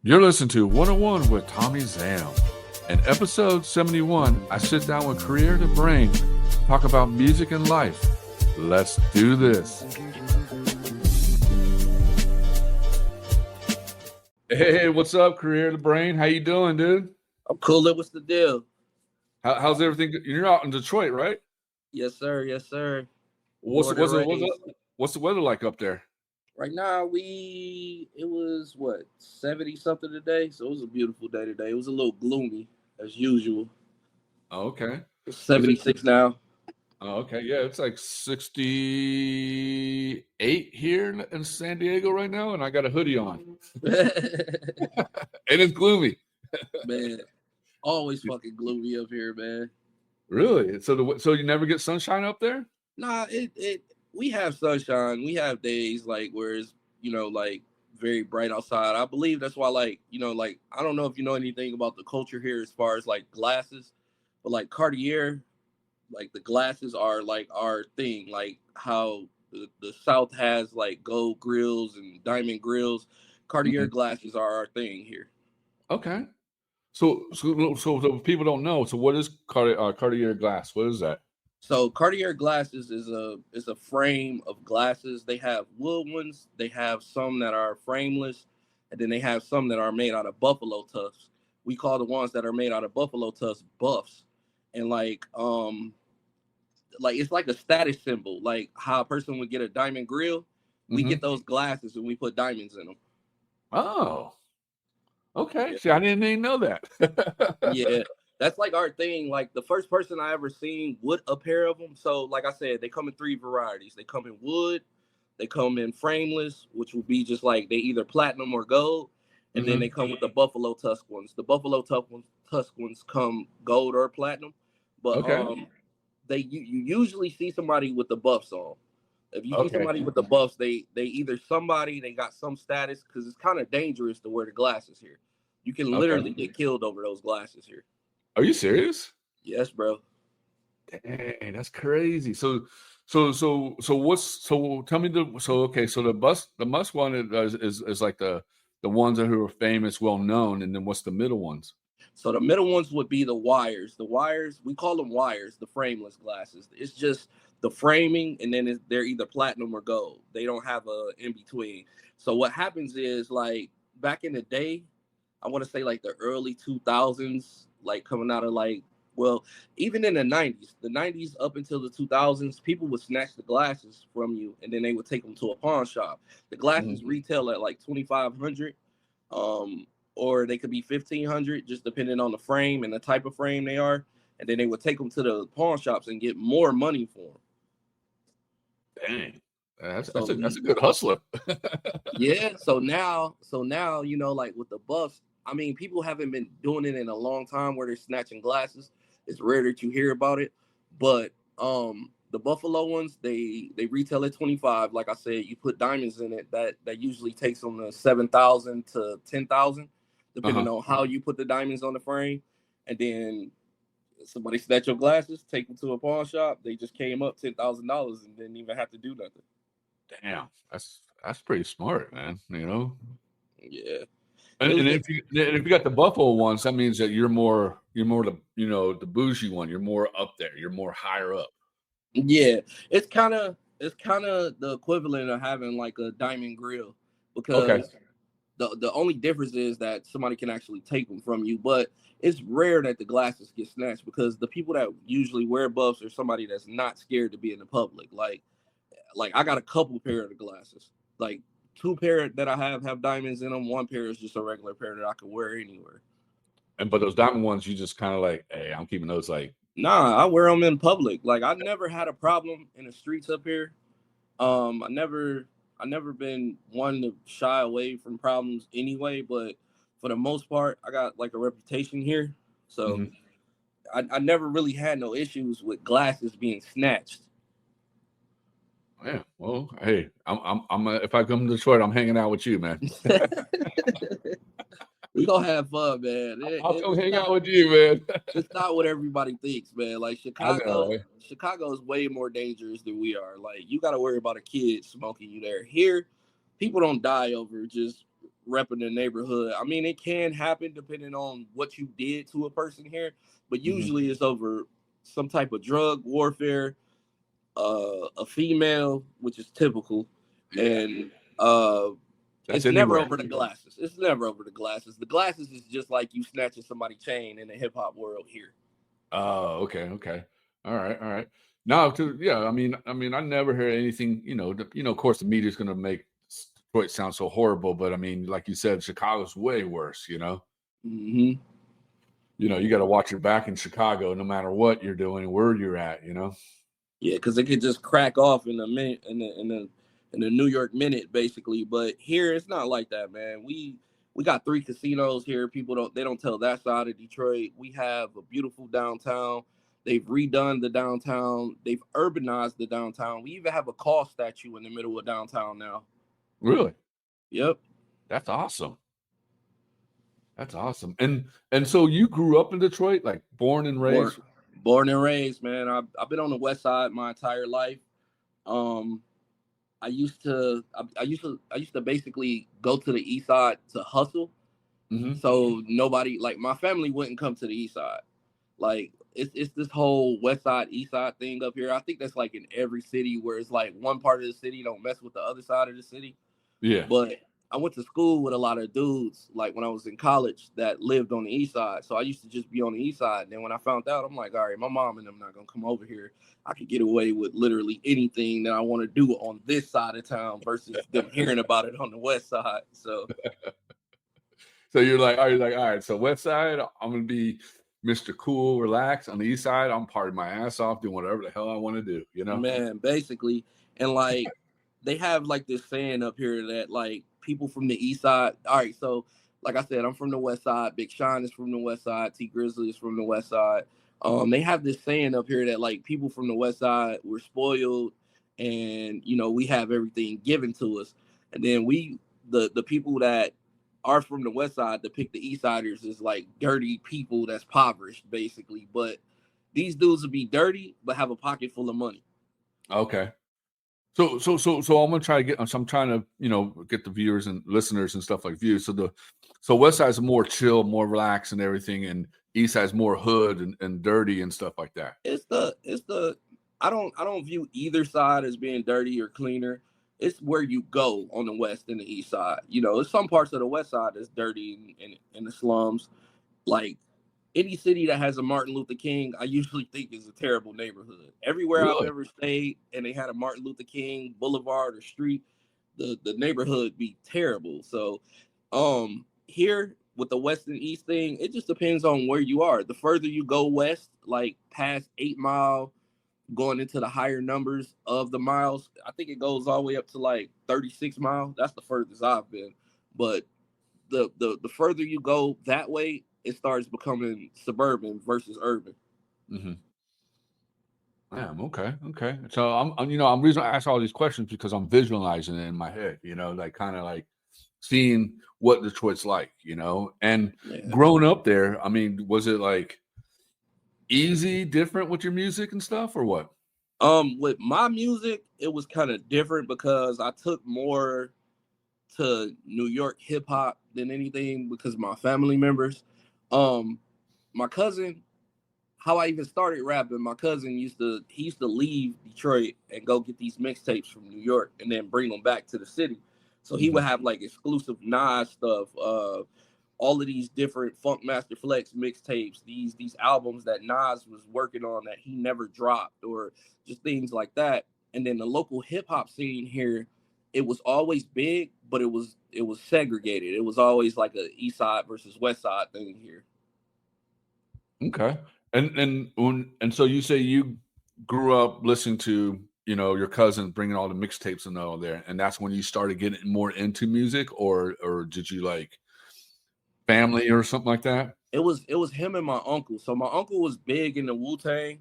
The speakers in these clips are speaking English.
You're listening to 101 with Tommie Zam. In episode 71, I sit down with Creative Brain, talk about music and life. Let's do this. Hey, what's up, Creative Brain? How you doing, dude? I'm cool. What's the deal? How's everything? You're out in Detroit, right? Yes, sir. Yes, sir. What's Born and raised. the weather like up there? Right now, it was what 70 something today, so it was a beautiful day today. It was a little gloomy as usual. Oh, okay. It's 76 now. Oh, okay. Yeah, it's like 68 here in San Diego right now, and I got a hoodie on. And it's gloomy. Man, always fucking gloomy up here, man. Really? So you never get sunshine up there? Nah, we have sunshine. We have days like where it's like very bright outside. I believe that's why like I don't know if you know anything about the culture here as far as like glasses, but like Cartier, like the glasses are like our thing. Like how the South has like gold grills and diamond grills. Cartier glasses are our thing here. Okay. So people don't know. So what is Cartier glass? What is that? So Cartier glasses is a frame of glasses. They have wood ones. They have some that are frameless, and then they have some that are made out of buffalo tusks. We call the ones that are made out of buffalo tusks buffs, and like it's like a status symbol, like how a person would get a diamond grill. We get those glasses and we put diamonds in them. Oh, okay. Yeah. See, I didn't even know that. Yeah, that's like our thing. Like the first person I ever seen with a pair of them. So like I said, they come in three varieties. They come in wood, they come in frameless, which will be just like they either platinum or gold, and then they come with the buffalo tusk ones. The buffalo tusk ones come gold or platinum, but Okay. you usually see somebody with the buffs on. If you see somebody with the buffs, they either they got some status, because it's kind of dangerous to wear the glasses here. You can literally get killed over those glasses here. Are you serious? Yes, bro. Dang, that's crazy. So tell me the must one is like the ones that who are famous, well known, and then what's the middle ones? So the middle ones would be the wires. The wires, we call them wires, the frameless glasses. It's just the framing, and then they're either platinum or gold. They don't have a in between. So what happens is, like back in the day, I want to say like the early 2000s, like coming out of like, well, even in the 90s up until the 2000s, people would snatch the glasses from you, and then they would take them to a pawn shop. The glasses retail at like 2,500. Or they could be 1,500, just depending on the frame and the type of frame they are. And then they would take them to the pawn shops and get more money for them. Dang, that's a good hustler. Yeah. So now, like with the buffs, I mean, people haven't been doing it in a long time where they're snatching glasses. It's rare that you hear about it, but the buffalo ones, they retail at 25. Like I said, you put diamonds in it, that usually takes them to 7,000 to 10,000. Depending on how you put the diamonds on the frame. And then somebody snatch your glasses, take them to a pawn shop. They just came up $10,000 and didn't even have to do nothing. Damn, that's pretty smart, man. Yeah. And if you got the buffalo ones, that means that you're more the bougie one. You're more up there. You're more higher up. Yeah, it's kind of the equivalent of having like a diamond grill, because the only difference is that somebody can actually take them from you, but it's rare that the glasses get snatched, because the people that usually wear buffs are somebody that's not scared to be in the public. Like I got a couple pair of the glasses, like 2 pair that I have diamonds in them. 1 pair is just a regular pair that I can wear anywhere. But those diamond ones, you just kind of like, hey, I'm keeping those like. Nah, I wear them in public. Like I never had a problem in the streets up here. I never been one to shy away from problems anyway, but for the most part, I got like a reputation here. So I never really had no issues with glasses being snatched. Yeah, well, hey, I'm if I come to Detroit, I'm hanging out with you, man. We gonna have fun, man. I'll come hang out with you, man. It's not what everybody thinks, man. Like Chicago is way more dangerous than we are. Like you got to worry about a kid smoking you there. Here, people don't die over just repping the neighborhood. I mean, it can happen depending on what you did to a person here, but usually it's over some type of drug warfare, a female, which is typical, and That's it's never anywhere. over the glasses. It's never over the glasses. The glasses is just like you snatching somebody's chain in the hip hop world here. Oh, okay. All right. No, I never heard anything. Of course, the media's going to make Detroit sound so horrible, but I mean, like you said, Chicago's way worse. Mm-hmm. You got to watch your back in Chicago, no matter what you're doing, where you're at. Yeah, because it could just crack off in a minute, in the New York minute, basically. But here, it's not like that, man. We got 3 casinos here. People don't tell that side of Detroit. We have a beautiful downtown. They've redone the downtown. They've urbanized the downtown. We even have a call statue in the middle of downtown now. Really? Yep. That's awesome. That's awesome. And so you grew up in Detroit, like born and raised? Born and raised, man. I've been on the west side my entire life. I used to basically go to the east side to hustle. Mm-hmm. So nobody, like my family, wouldn't come to the east side. Like it's this whole west side east side thing up here. I think that's like in every city where it's like one part of the city don't mess with the other side of the city. Yeah. But I went to school with a lot of dudes, like when I was in college, that lived on the east side. So I used to just be on the east side. And then when I found out, I'm like, all right, my mom and them not gonna come over here. I could get away with literally anything that I want to do on this side of town versus them hearing about it on the west side. So So you're like, all right, so west side, I'm gonna be Mr. Cool, relax. On the east side, I'm partying my ass off, doing whatever the hell I want to do, Man, basically. And like they have like this saying up here that like people from the east side. All right, so like I said, I'm from the west side. Big Sean is from the west side. T Grizzly is from the west side. They have this saying up here that like people from the west side were spoiled, and we have everything given to us, and then the people that are from the west side depict the east siders as like dirty people that's impoverished basically, but these dudes will be dirty but have a pocket full of money. Okay. So I'm gonna try to get. So I'm trying to get the viewers and listeners and stuff like views. So west side's more chill, more relaxed and everything, and east side's more hood and dirty and stuff like that. It's the I don't view either side as being dirty or cleaner. It's where you go on the west and the east side. There's some parts of the west side that's dirty in the slums. Like any city that has a Martin Luther King, I usually think is a terrible neighborhood. Everywhere Really? I've ever stayed and they had a Martin Luther King boulevard or street, the neighborhood be terrible. So here with the west and east thing, it just depends on where you are. The further you go west, like past 8 Mile, going into the higher numbers of the miles, I think it goes all the way up to like 36 Mile. That's the furthest I've been. But the further you go that way, it starts becoming suburban versus urban. Mm-hmm. Damn, okay. So I'm reason I ask all these questions because I'm visualizing it in my head, like kind of like seeing what Detroit's like, and growing up there. I mean, was it like easy, different with your music and stuff, or what? With my music, it was kind of different because I took more to New York hip hop than anything because of my family members. My cousin, how I even started rapping, my cousin used to leave Detroit and go get these mixtapes from New York and then bring them back to the city. So he would have like exclusive Nas stuff, all of these different Funk Master Flex mixtapes, these albums that Nas was working on that he never dropped, or just things like that. And then the local hip hop scene here, it was always big, but it was segregated. It was always like a east side versus west side thing here. Okay. And so you say you grew up listening to, your cousin bringing all the mixtapes and all there, and that's when you started getting more into music, or did you like family or something like that? It was him and my uncle. So my uncle was big in the Wu-Tang.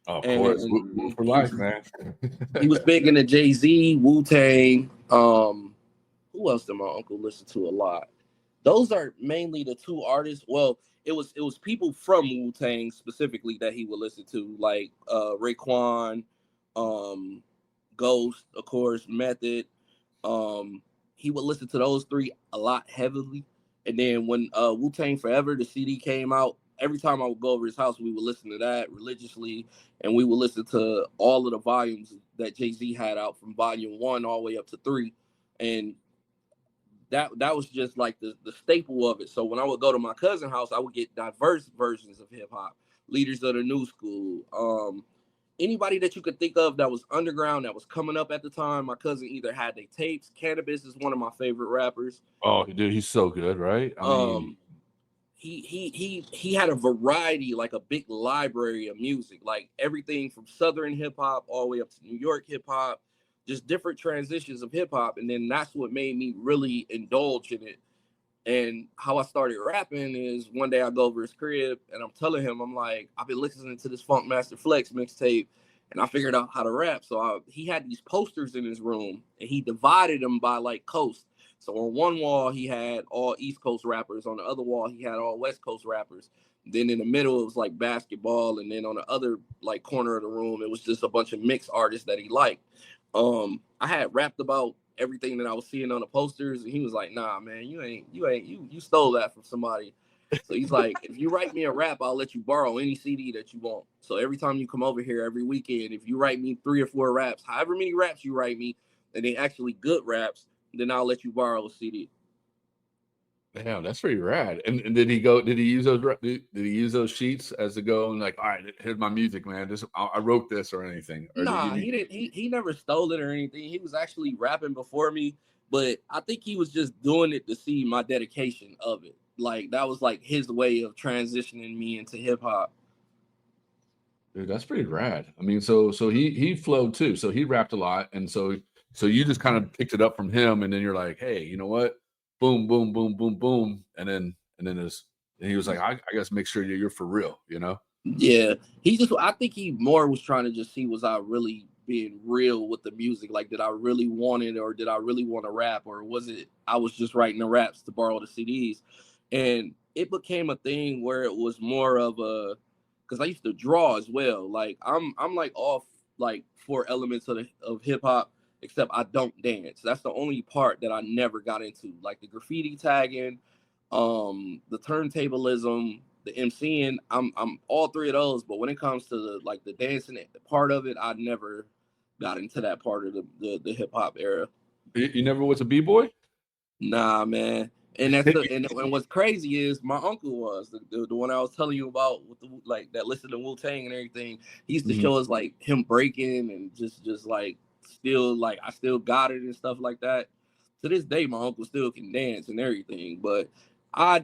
Oh, of course, Wu for life, man. He was big in the Jay-Z, Wu-Tang. Who else did my uncle listen to a lot? Those are mainly the 2 artists. Well, it was people from Wu-Tang specifically that he would listen to, like Raekwon, Ghost, of course, Method. he would listen to those three a lot heavily. And then when Wu-Tang Forever, the CD came out, every time I would go over his house, we would listen to that religiously, and we would listen to all of the volumes that Jay-Z had out from volume 1 all the way up to 3. And that was just like the staple of it. So when I would go to my cousin's house, I would get diverse versions of hip hop, leaders of the new school, anybody that you could think of that was underground, that was coming up at the time. My cousin either had their tapes. Cannabis is one of my favorite rappers. Oh, dude, he's so good, right? I mean, he had a variety, like a big library of music, like everything from Southern hip hop all the way up to New York hip hop, just different transitions of hip hop. And then that's what made me really indulge in it. And how I started rapping is one day I go over his crib and I'm telling him, I'm like, I've been listening to this Funk Master Flex mixtape and I figured out how to rap. So he had these posters in his room and he divided them by like coast. So on one wall, he had all East Coast rappers. On the other wall, he had all West Coast rappers. Then in the middle, it was like basketball. And then on the other like corner of the room, it was just a bunch of mixed artists that he liked. I had rapped about everything that I was seeing on the posters, and he was like, "Nah, man, you stole that from somebody." So he's like, "If you write me a rap, I'll let you borrow any CD that you want. So every time you come over here every weekend, if you write me 3 or 4 raps, however many raps you write me, and they actually good raps, then I'll let you borrow a CD." damn, that's pretty rad. And did he go? Did he use those? Did he use those sheets as to go and like, all right, here's my music, man. This I wrote this or anything? Or Nah, he didn't. He never stole it or anything. He was actually rapping before me, but I think he was just doing it to see my dedication of it. Like that was like his way of transitioning me into hip hop. Dude, that's pretty rad. I mean, so he flowed too. So he rapped a lot, and so you just kind of picked it up from him, and then you're like, hey, you know what? Boom, boom, boom, boom, boom, and then he was like, I guess make sure you're for real, you know? Yeah, I think he more was trying to just see, was I really being real with the music? Like, did I really want it, or did I really want to rap, or was it I was just writing the raps to borrow the CDs? And it became a thing where it was more of a, because I used to draw as well. Like I'm like off like 4 elements of hip hop, except I don't dance. That's the only part that I never got into, like the graffiti tagging, the turntablism, the MCing. I'm all 3 of those, but when it comes to the dancing part of it, I never got into that part of the hip hop era. You never was a b-boy? Nah, man. And and what's crazy is my uncle was the one I was telling you about with the like that listened to Wu-Tang and everything. He used to show us like him breaking and just like still like I still got it and stuff like that. To this day, my uncle still can dance and everything. But I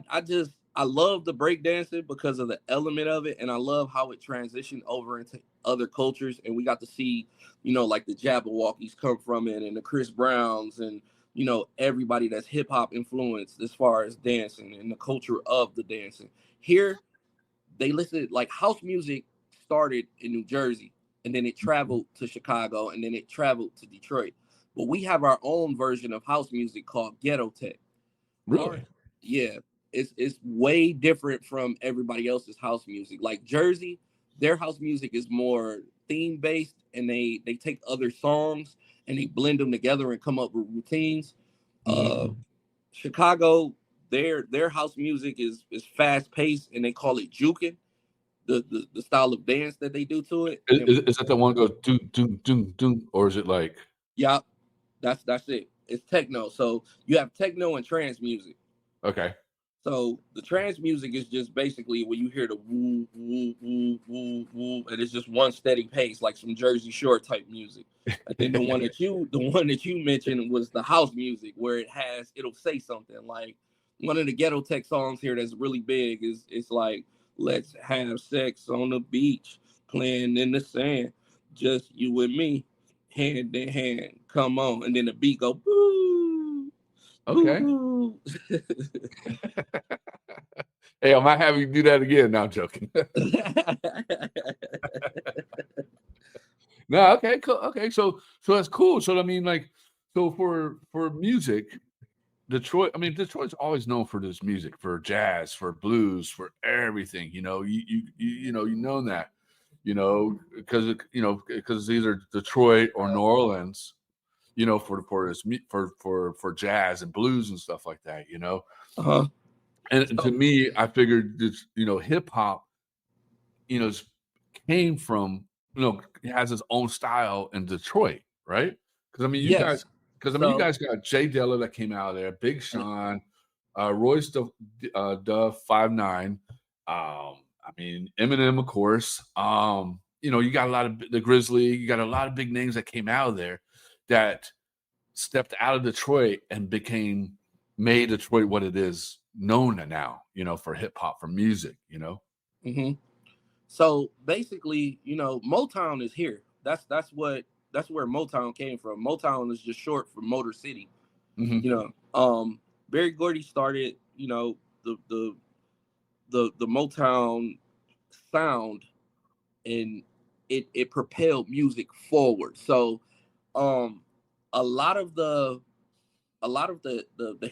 love the break dancing because of the element of it, and I love how it transitioned over into other cultures, and we got to see, like the Jabberwockies come from it, and the Chris Browns, and everybody that's hip hop influenced as far as dancing and the culture of the dancing. Here, they listed like house music started in New Jersey, and then it traveled to Chicago, and then it traveled to Detroit. But we have our own version of house music called ghetto tech. Really? Yeah, it's way different from everybody else's house music. Like Jersey, their house music is more theme based, and they take other songs and they blend them together and come up with routines. Chicago, their house music is fast paced, and they call it juking, the style of dance that they do to it. Is that the one that goes doom doom doom doom, or is it like? Yeah, that's it. It's techno. So you have techno and trance music. Okay. So the trance music is just basically when you hear the woo woo woo woo woo, and it's just one steady pace, like some Jersey Shore type music. And then the one that you mentioned was the house music, where it'll say something like one of the ghetto tech songs here that's really big is it's like, let's have sex on the beach, playing in the sand, just you and me, hand in hand, come on, and then the beat go boo. Okay. Hey, I might have you do that again. No, I'm joking. No, okay, cool. Okay, so that's cool. So I mean, like, so for music, Detroit's always known for this music, for jazz, for blues, for everything. You know that, because because it's either Detroit or New Orleans. you know, for jazz and blues and stuff like that, you know. Uh-huh. And to me, I figured this, you know, hip hop, you know, came from, you know, it has its own style in Detroit, right? Because I mean, Yes. you So guys got Jay Dilla that came out of there, Big Sean, Royce Duff 5'9". I mean, Eminem, of course. You know, you got a lot of the Grizzly, you got a lot of big names that came out of there that stepped out of Detroit and made Detroit what it is known now, you know, for hip hop, for music, you know. hmm so basically, Motown is here. That's where Motown came from. Motown is just short for Motor City. Mm-hmm. Berry Gordy started, the Motown sound, and it propelled music forward. So a lot of the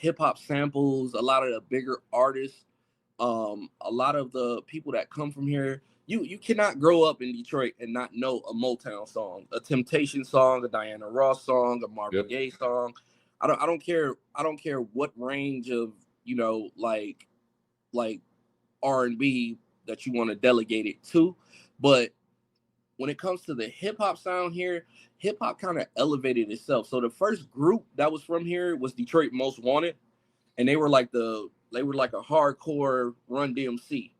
hip hop samples, a lot of the bigger artists, a lot of the people that come from here, you cannot grow up in Detroit and not know a Motown song, a Temptation song, a Diana Ross song, a Marvin Yep. Gaye song. I don't care what range of like R&B that you want to delegate it to, but when it comes to the hip hop sound here, hip hop kind of elevated itself. So the first group that was from here was Detroit Most Wanted, and they were like a hardcore Run DMC.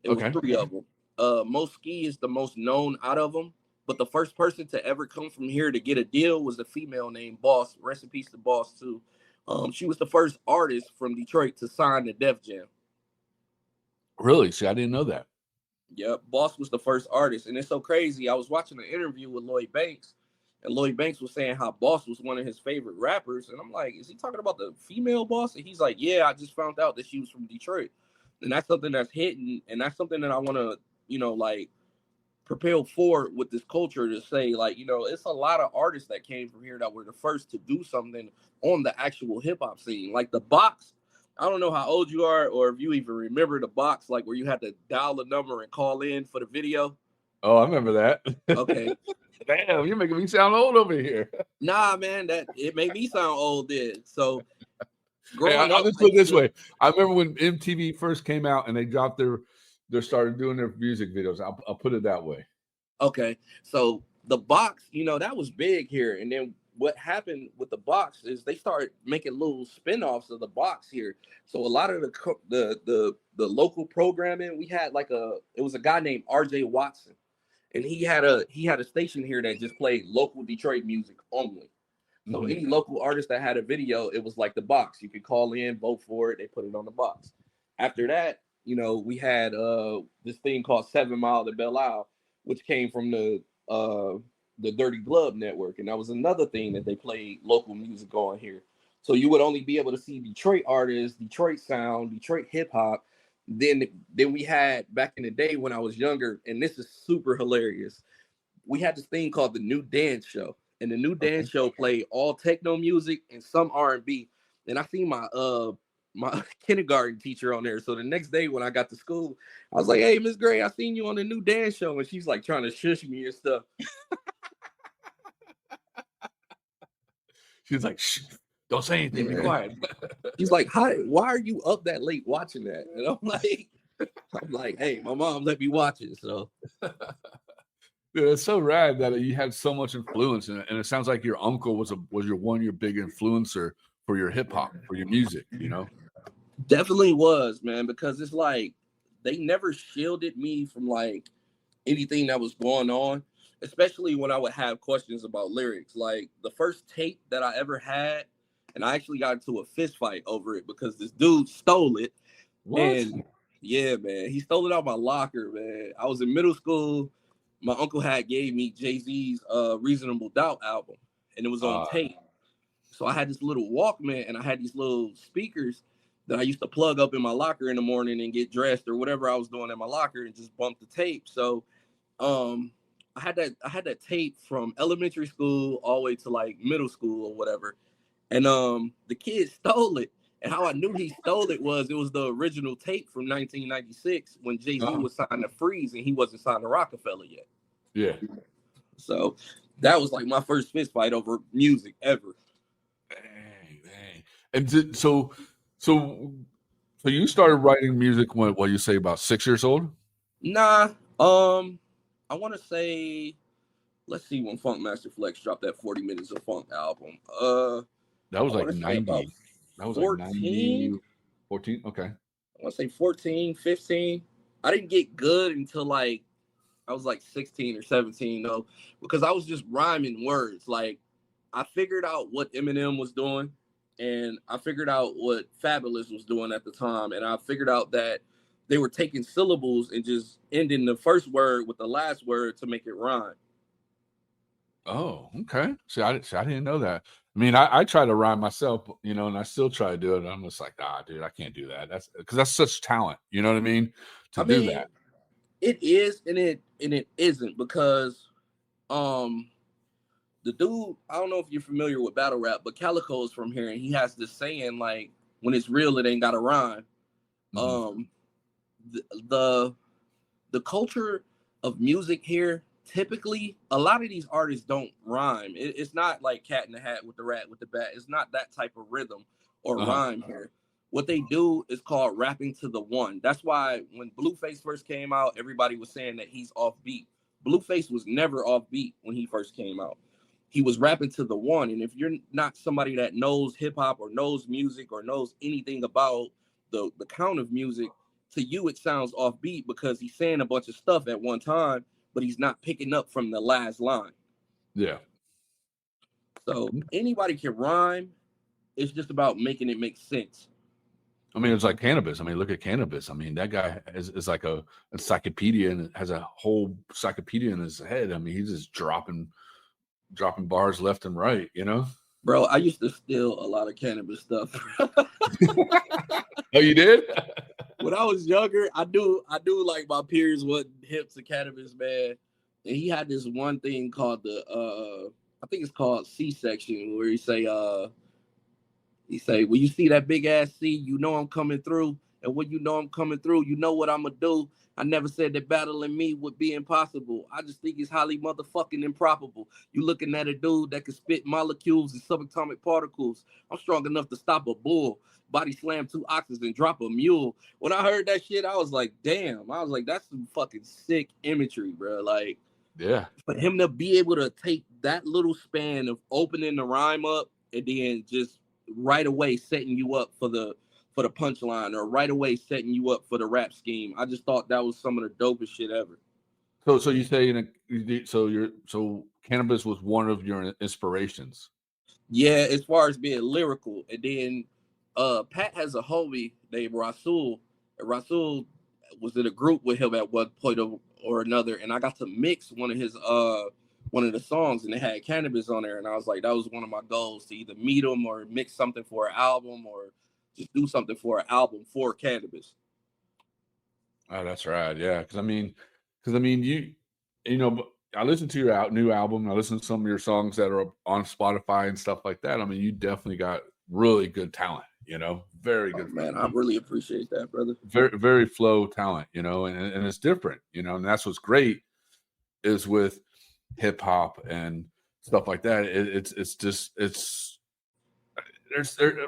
It was Okay. 3 of them. Moski is the most known out of them, but the first person to ever come from here to get a deal was a female named Boss. Rest in peace to Boss too. She was the first artist from Detroit to sign to Def Jam. Really? See, I didn't know that. Yeah, Boss was the first artist, and it's so crazy. I was watching an interview with Lloyd Banks, and Lloyd Banks was saying how Boss was one of his favorite rappers, and I'm like, is he talking about the female Boss? And he's like, yeah, I just found out that she was from Detroit, and that's something that's hidden, and that's something that I want to, like propel forward with this culture to say, like, it's a lot of artists that came from here that were the first to do something on the actual hip hop scene, like the Box. I don't know how old you are, or if you even remember the Box, like where you had to dial the number and call in for the video. Oh, I remember that. Okay. Damn, you're making me sound old over here. Nah, man, that it made me sound old then. So Hey, I'll just put it this way. I remember when MTV first came out and they dropped they started doing their music videos. I'll put it that way. Okay. So the Box, that was big here. And then what happened with the Box is they started making little spin-offs of the Box here. So a lot of the local programming, we had it was a guy named RJ Watson, and he had a station here that just played local Detroit music only. So any local artist that had a video, it was like the Box. You could call in, vote for it, they put it on the Box. After that, we had this thing called 7 Mile to Belle Isle, which came from the Dirty Glove Network, and that was another thing that they played local music on here. So you would only be able to see Detroit artists, Detroit sound, Detroit hip hop. Then we had, back in the day when I was younger, and this is super hilarious, we had this thing called the New Dance Show, and the New Dance Show played all techno music and some R&B. And I seen my kindergarten teacher on there. So the next day when I got to school, I was like, "Hey, Miss Gray, I seen you on the New Dance Show," and she's like trying to shush me and stuff. She's like, shh, don't say anything, be quiet. She's like, why are you up that late watching that? And I'm like, hey, my mom let me watch it. So Dude, it's so rad that you had so much influence, and it sounds like your uncle was your big influencer for your hip hop, for your music, Definitely was, man, because it's like they never shielded me from like anything that was going on, especially when I would have questions about lyrics. Like the first tape that I ever had, and I actually got into a fist fight over it because this dude stole it. What? And yeah, man, he stole it out my locker, man. I was in middle school. My uncle had gave me Jay-Z's Reasonable Doubt album, and it was on tape. So I had this little Walkman, and I had these little speakers that I used to plug up in my locker in the morning and get dressed or whatever I was doing in my locker and just bump the tape. So I had that tape from elementary school all the way to like middle school or whatever. And the kid stole it. And how I knew he stole it was the original tape from 1996 when Jay-Z was signed to Freeze and he wasn't signed to Rockefeller yet. Yeah. So That was like my first fist fight over music ever. Dang. And so you started writing music when, what you say, about 6 years old? Nah, I want to say, let's see when Funk Master Flex dropped that 40 Minutes of Funk album. That was I like want to say about 90. That was like 14. 90, 14. Okay. I want to say 14, 15. I didn't get good until like I was like 16 or 17 though, because I was just rhyming words. Like I figured out what Eminem was doing, and I figured out what Fabulous was doing at the time, and I figured out that they were taking syllables and just ending the first word with the last word to make it rhyme. Oh, okay. See, I didn't know that. I mean, I try to rhyme myself, and I still try to do it. I'm just like, dude, I can't do that. That's because that's such talent. You know what I mean? To I do mean, that. it is and it isn't because um the dude, I don't know if you're familiar with battle rap, but Calico is from here and he has this saying like when it's real, it ain't got to rhyme. Mhm. Um the the culture of music here, typically a lot of these artists don't rhyme. It's not like Cat in the Hat with the rat with the bat. It's not that type of rhythm or Uh-huh. rhyme here. What they do is called rapping to the one. That's why when Blueface first came out, everybody was saying that he's off beat. Blueface was never off beat when he first came out. He was rapping to the one. And if you're not somebody that knows hip hop or knows music or knows anything about the count of music, to you it sounds offbeat because he's saying a bunch of stuff at one time, but he's not picking up from the last line. Yeah. So anybody can rhyme. It's just about making it make sense. I mean, it's like Cannabis. I mean, look at Cannabis. I mean, that guy is like a encyclopedia and has a whole encyclopedia in his head. I mean, he's just dropping bars left and right. Bro, I used to steal a lot of Cannabis stuff. Oh, you did? When I was younger, I do like my peers wasn't hip to Cannabis, man. And he had this one thing called the I think it's called C-section, where he say, when you see that big ass C, you know I'm coming through. And when you know I'm coming through, you know what I'm going to do. I never said that battling me would be impossible. I just think it's highly motherfucking improbable. You looking at a dude that can spit molecules and subatomic particles. I'm strong enough to stop a bull, body slam 2 oxes and drop a mule. When I heard that shit, I was like, damn. I was like, that's some fucking sick imagery, bro. Like, Yeah. for him to be able to take that little span of opening the rhyme up and then just right away setting you up for the punchline or right away setting you up for the rap scheme. I just thought that was some of the dopest shit ever. So you say so Cannabis was one of your inspirations. Yeah, as far as being lyrical. And then Pat has a homie named Rasul. And Rasul was in a group with him at one point or another, and I got to mix one of the songs and it had Cannabis on there, and I was like, that was one of my goals, to either meet him or mix something for an album or just do something for an album for Cannabis. Oh, that's right. Yeah, because but I listened to your new album. I listened to some of your songs that are on Spotify and stuff like that. I mean, you definitely got really good talent. Very Oh good, man, I really appreciate that, brother. very very flow talent. And it's different. And that's what's great is with hip hop and stuff like that. It's just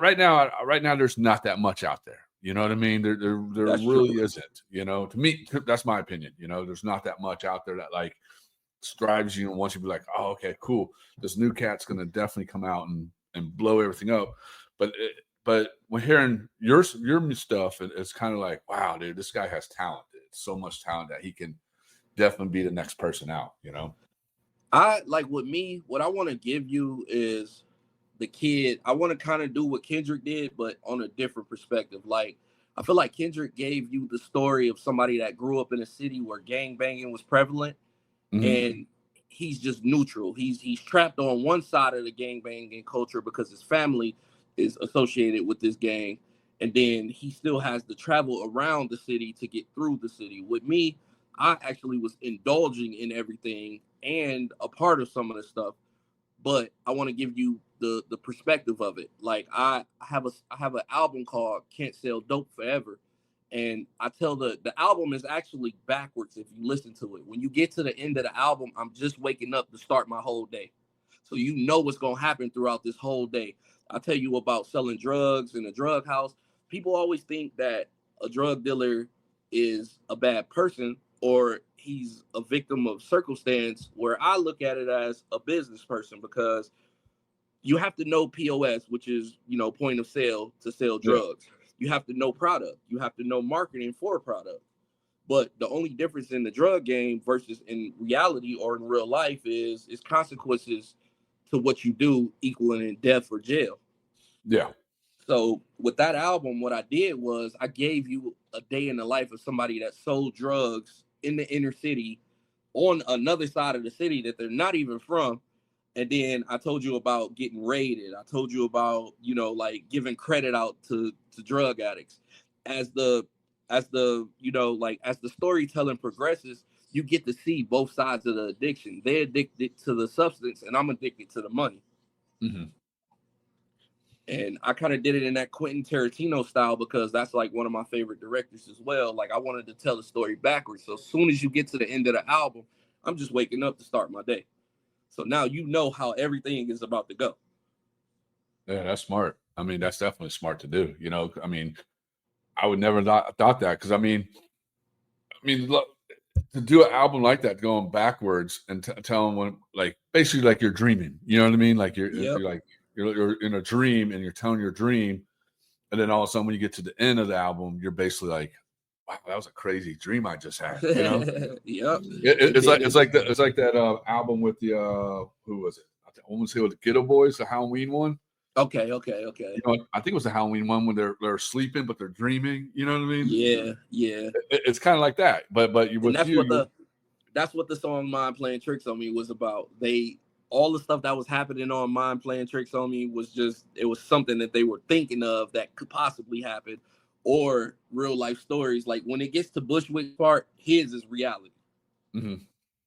right now there's not that much out there. You know what I mean? There That's really true. isn't. To me, that's my opinion. There's not that much out there that like strives you and wants you to be like, oh, okay, cool. This new cat's gonna definitely come out and blow everything up. But when hearing your stuff, it's kind of like, wow, dude, this guy has talent. It's so much talent that he can definitely be the next person out. I like, with me, what I want to give you is the kid. I want to kind of do what Kendrick did, but on a different perspective. Like, I feel like Kendrick gave you the story of somebody that grew up in a city where gang banging was prevalent, Mhm. and he's just neutral. He's trapped on one side of the gang banging culture because his family is associated with this gang, and then he still has to travel around the city to get through the city. With me, I actually was indulging in everything and a part of some of the stuff, but I want to give you the perspective of it. Like, I have an album called Can't Sell Dope Forever, And I tell the album is actually backwards if you listen to it. When you get to the end of the album, I'm just waking up to start my whole day. So you know what's gonna happen throughout this whole day. I tell you about selling drugs in a drug house. People always think that a drug dealer is a bad person or he's a victim of circumstance, where I look at it as a business person, because you have to know POS, which is, point of sale to sell Yeah. drugs. You have to know product. You have to know marketing for a product. But the only difference in the drug game versus in reality or in real life is consequences to what you do, equaling in death or jail. Yeah. So with that album, what I did was I gave you a day in the life of somebody that sold drugs in the inner city on another side of the city that they're not even from. And then I told you about getting raided. I told you about, like giving credit out to drug addicts. As the as the storytelling progresses, you get to see both sides of the addiction. They're addicted to the substance and I'm addicted to the money. Mm-hmm. And I kind of did it in that Quentin Tarantino style because that's like one of my favorite directors as well. Like I wanted to tell the story backwards. So as soon as you get to the end of the album, I'm just waking up to start my day. So now you know how everything is about to go. Yeah, that's smart. I mean, that's definitely smart to do. I mean, I would never thought that, because I mean, look, to do an album like that, going backwards and tell them when, like, basically like you're dreaming. You know what I mean? Like you're like you're in a dream and you're telling your dream, and then all of a sudden when you get to the end of the album, you're basically like, wow, that was a crazy dream I just had. Yep. It's like that album with the who was it? I almost say with the Ghetto Boys, the Halloween one. Okay. I think it was the Halloween one when they're sleeping but they're dreaming. You know what I mean? Yeah. It's kind of like that, but that's what the song "Mind Playing Tricks on Me" was about. All the stuff that was happening on "Mind Playing Tricks on Me" was something that they were thinking of that could possibly happen, or real life stories. Like when it gets to Bushwick's part, his is reality. Mm-hmm.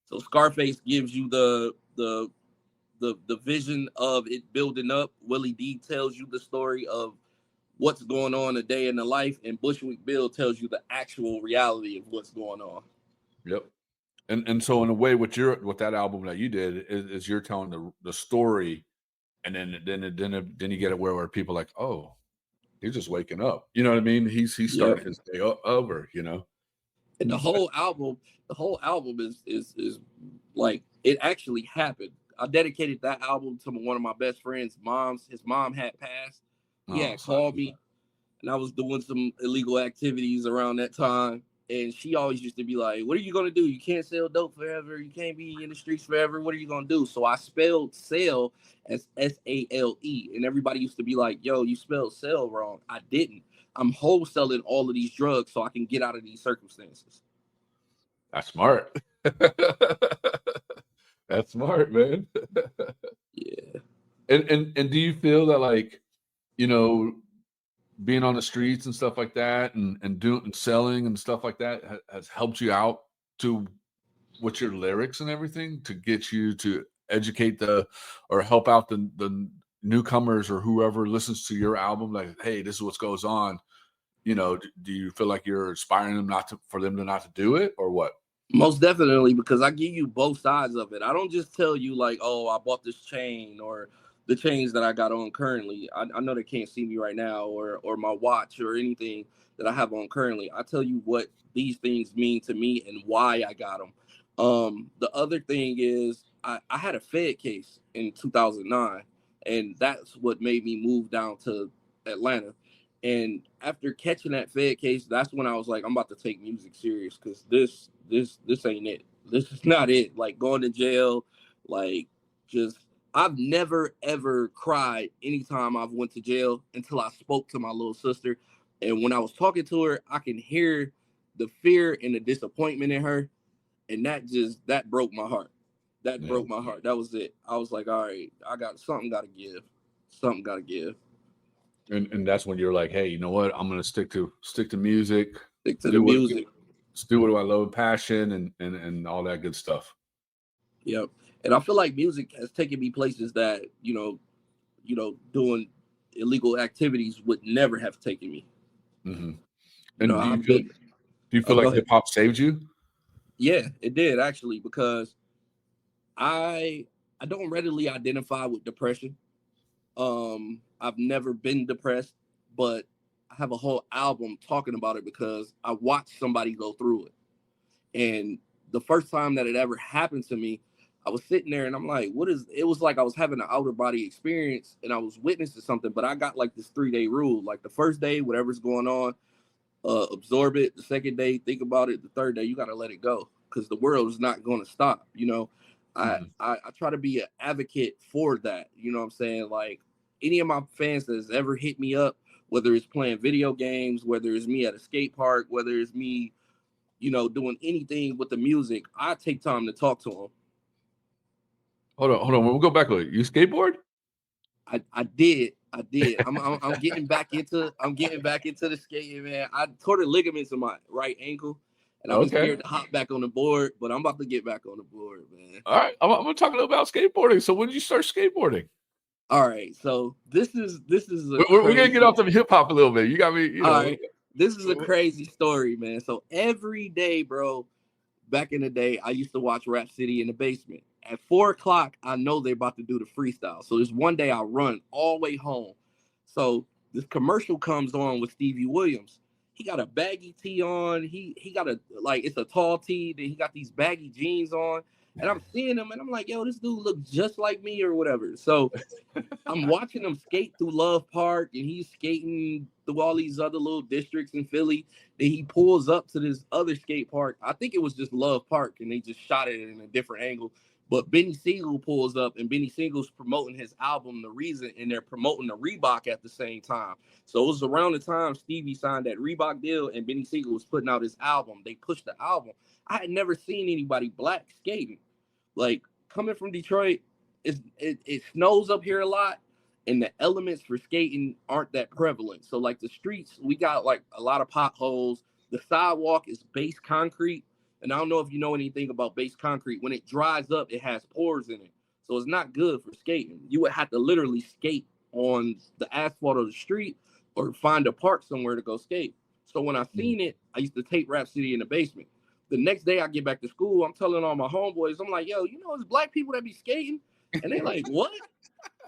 So Scarface gives you the vision of it building up. Willie D tells you the story of what's going on a day in the life, and Bushwick Bill tells you the actual reality of what's going on. Yep. And so in a way, with that album that you did is you're telling the story, and then you get it where people are like, oh, he's just waking up. You know what I mean? He's starting his day over. And the whole album is like, it actually happened. I dedicated that album to one of my best friends' moms. His mom had passed. He had called me, and I was doing some illegal activities around that time. And she always used to be like, what are you going to do? You can't sell dope forever. You can't be in the streets forever. What are you going to do? So I spelled sell as S-A-L-E. And everybody used to be like, yo, you spelled sell wrong. I didn't. I'm wholesaling all of these drugs so I can get out of these circumstances. That's smart. That's smart, man. Yeah. And do you feel that, like, being on the streets and stuff like that, and doing and selling and stuff like that has helped you out to with your lyrics and everything, to get you to educate or help out the newcomers or whoever listens to your album, like, hey, this is what goes on. Do you feel like you're inspiring them for them not to do it, or what? Most definitely, because I give you both sides of it. I don't just tell you like, oh, I bought this chain or the chains that I got on currently. I know they can't see me right now, or my watch or anything that I have on currently. I tell you what these things mean to me and why I got them. The other thing is I had a Fed case in 2009, and that's what made me move down to Atlanta. And after catching that Fed case, that's when I was like, I'm about to take music serious, because this ain't it. This is not it. Like going to jail, like just I've never ever cried anytime I've went to jail until I spoke to my little sister. And when I was talking to her, I can hear the fear and the disappointment in her. And that broke my heart. That broke my heart. That was it. I was like, all right, I got something gotta give. Something gotta give. And that's when you're like, hey, you know what? I'm gonna stick to music. Stick to the music. Do what I love, passion, and all that good stuff. Yep. And I feel like music has taken me places that, doing illegal activities would never have taken me. Mm-hmm. You know, do you I've feel been. do you feel Go like ahead. hip hop saved you? Yeah, it did actually, because I don't readily identify with depression. I've never been depressed, but I have a whole album talking about it because I watched somebody go through it. And the first time that it ever happened to me, I was sitting there and I'm like, what is it? Was like I was having an outer body experience and I was witnessing something, but I got like this 3-day rule. Like the first day, whatever's going on, absorb it. The second day, think about it. The third day, you got to let it go because the world is not going to stop. You know, Mhm. I try to be an advocate for that. You know what I'm saying? Like any of my fans that has ever hit me up, whether it's playing video games, whether it's me at a skate park, whether it's me, you know, doing anything with the music, I take time to talk to them. Hold on. We'll go back a little. You skateboard? I did. I did. I'm getting back into the skating, man. I tore the ligaments in my right ankle, and I've been Okay. scared to hop back on the board, but I'm about to get back on the board, man. All right. I'm gonna talk a little about skateboarding. So when did you start skateboarding? All right, so this is a We're gonna get crazy. off the hip hop a little bit. You got me, All right, this is a crazy story, man. So every day, bro, back in the day, I used to watch Rap City in the basement. At 4 o'clock, I know they're about to do the freestyle. So this one day I run all the way home. So this commercial comes on with Stevie Williams. He got a baggy tee on. He got a like it's a tall tee. Then he got these baggy jeans on. And I'm seeing him and I'm like, yo, this dude looks just like me or whatever. So I'm watching him skate through Love Park, and he's skating through all these other little districts in Philly. Then he pulls up to this other skate park. I think it was just Love Park, and they just shot it in a different angle. But Benny Siegel pulls up, and Benny Siegel's promoting his album, The Reason, and they're promoting the Reebok at the same time. So it was around the time Stevie signed that Reebok deal, and Benny Siegel was putting out his album. They pushed the album. I had never seen anybody black skating. Like coming from Detroit, it snows up here a lot, and the elements for skating aren't that prevalent. So like the streets, we got like a lot of potholes. The sidewalk is base concrete, and I don't know if you know anything about base concrete. When it dries up, it has pores in it, so it's not good for skating. You would have to literally skate on the asphalt of the street or find a park somewhere to go skate. So when I seen it, I used to tape Rap City in the basement. The next day I get back to school, I'm telling all my homeboys, I'm like, yo, you know, it's black people that be skating. And they like, what?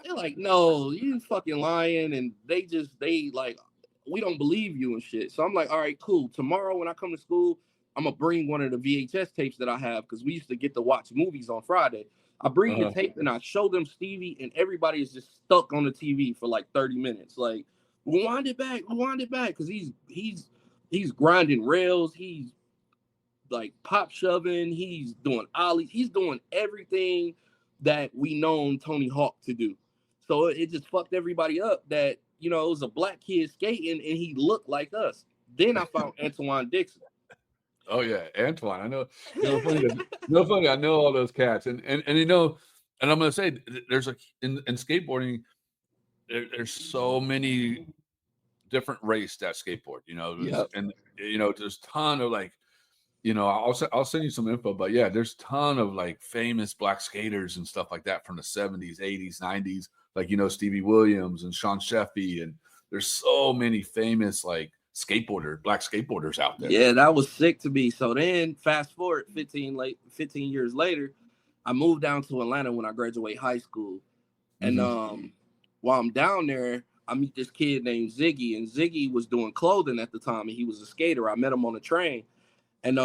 They're like, no, you fucking lying. And they like, we don't believe you and shit. So I'm like, all right, cool. Tomorrow when I come to school, I'm gonna bring one of the VHS tapes that I have because we used to get to watch movies on Friday. I bring the tape and I show them Stevie, and everybody is just stuck on the TV for like 30 minutes. Like, rewind it back, because he's grinding rails, he's like pop shoving, he's doing ollies, he's doing everything that we known Tony Hawk to do. So it just fucked everybody up that, you know, it was a black kid skating and he looked like us. Then I found Antoine Dixon. Oh yeah, Antoine. I know. Funny. I know all those cats, and you know, and I'm gonna say there's in skateboarding, there's so many different race that skateboard. You know, Yep. and you know, there's a ton of like, you know, I'll send you some info, but yeah, there's a ton of like famous black skaters and stuff like that from the 70s, 80s, 90s, like, you know, Stevie Williams and Sean Sheffy, and there's so many famous like black skateboarders out there. Yeah, that was sick to me. So then fast forward 15 years later, I moved down to Atlanta when I graduated high school. And while I'm down there, I meet this kid named Ziggy, and Ziggy was doing clothing at the time, and he was a skater. I met him on the train, and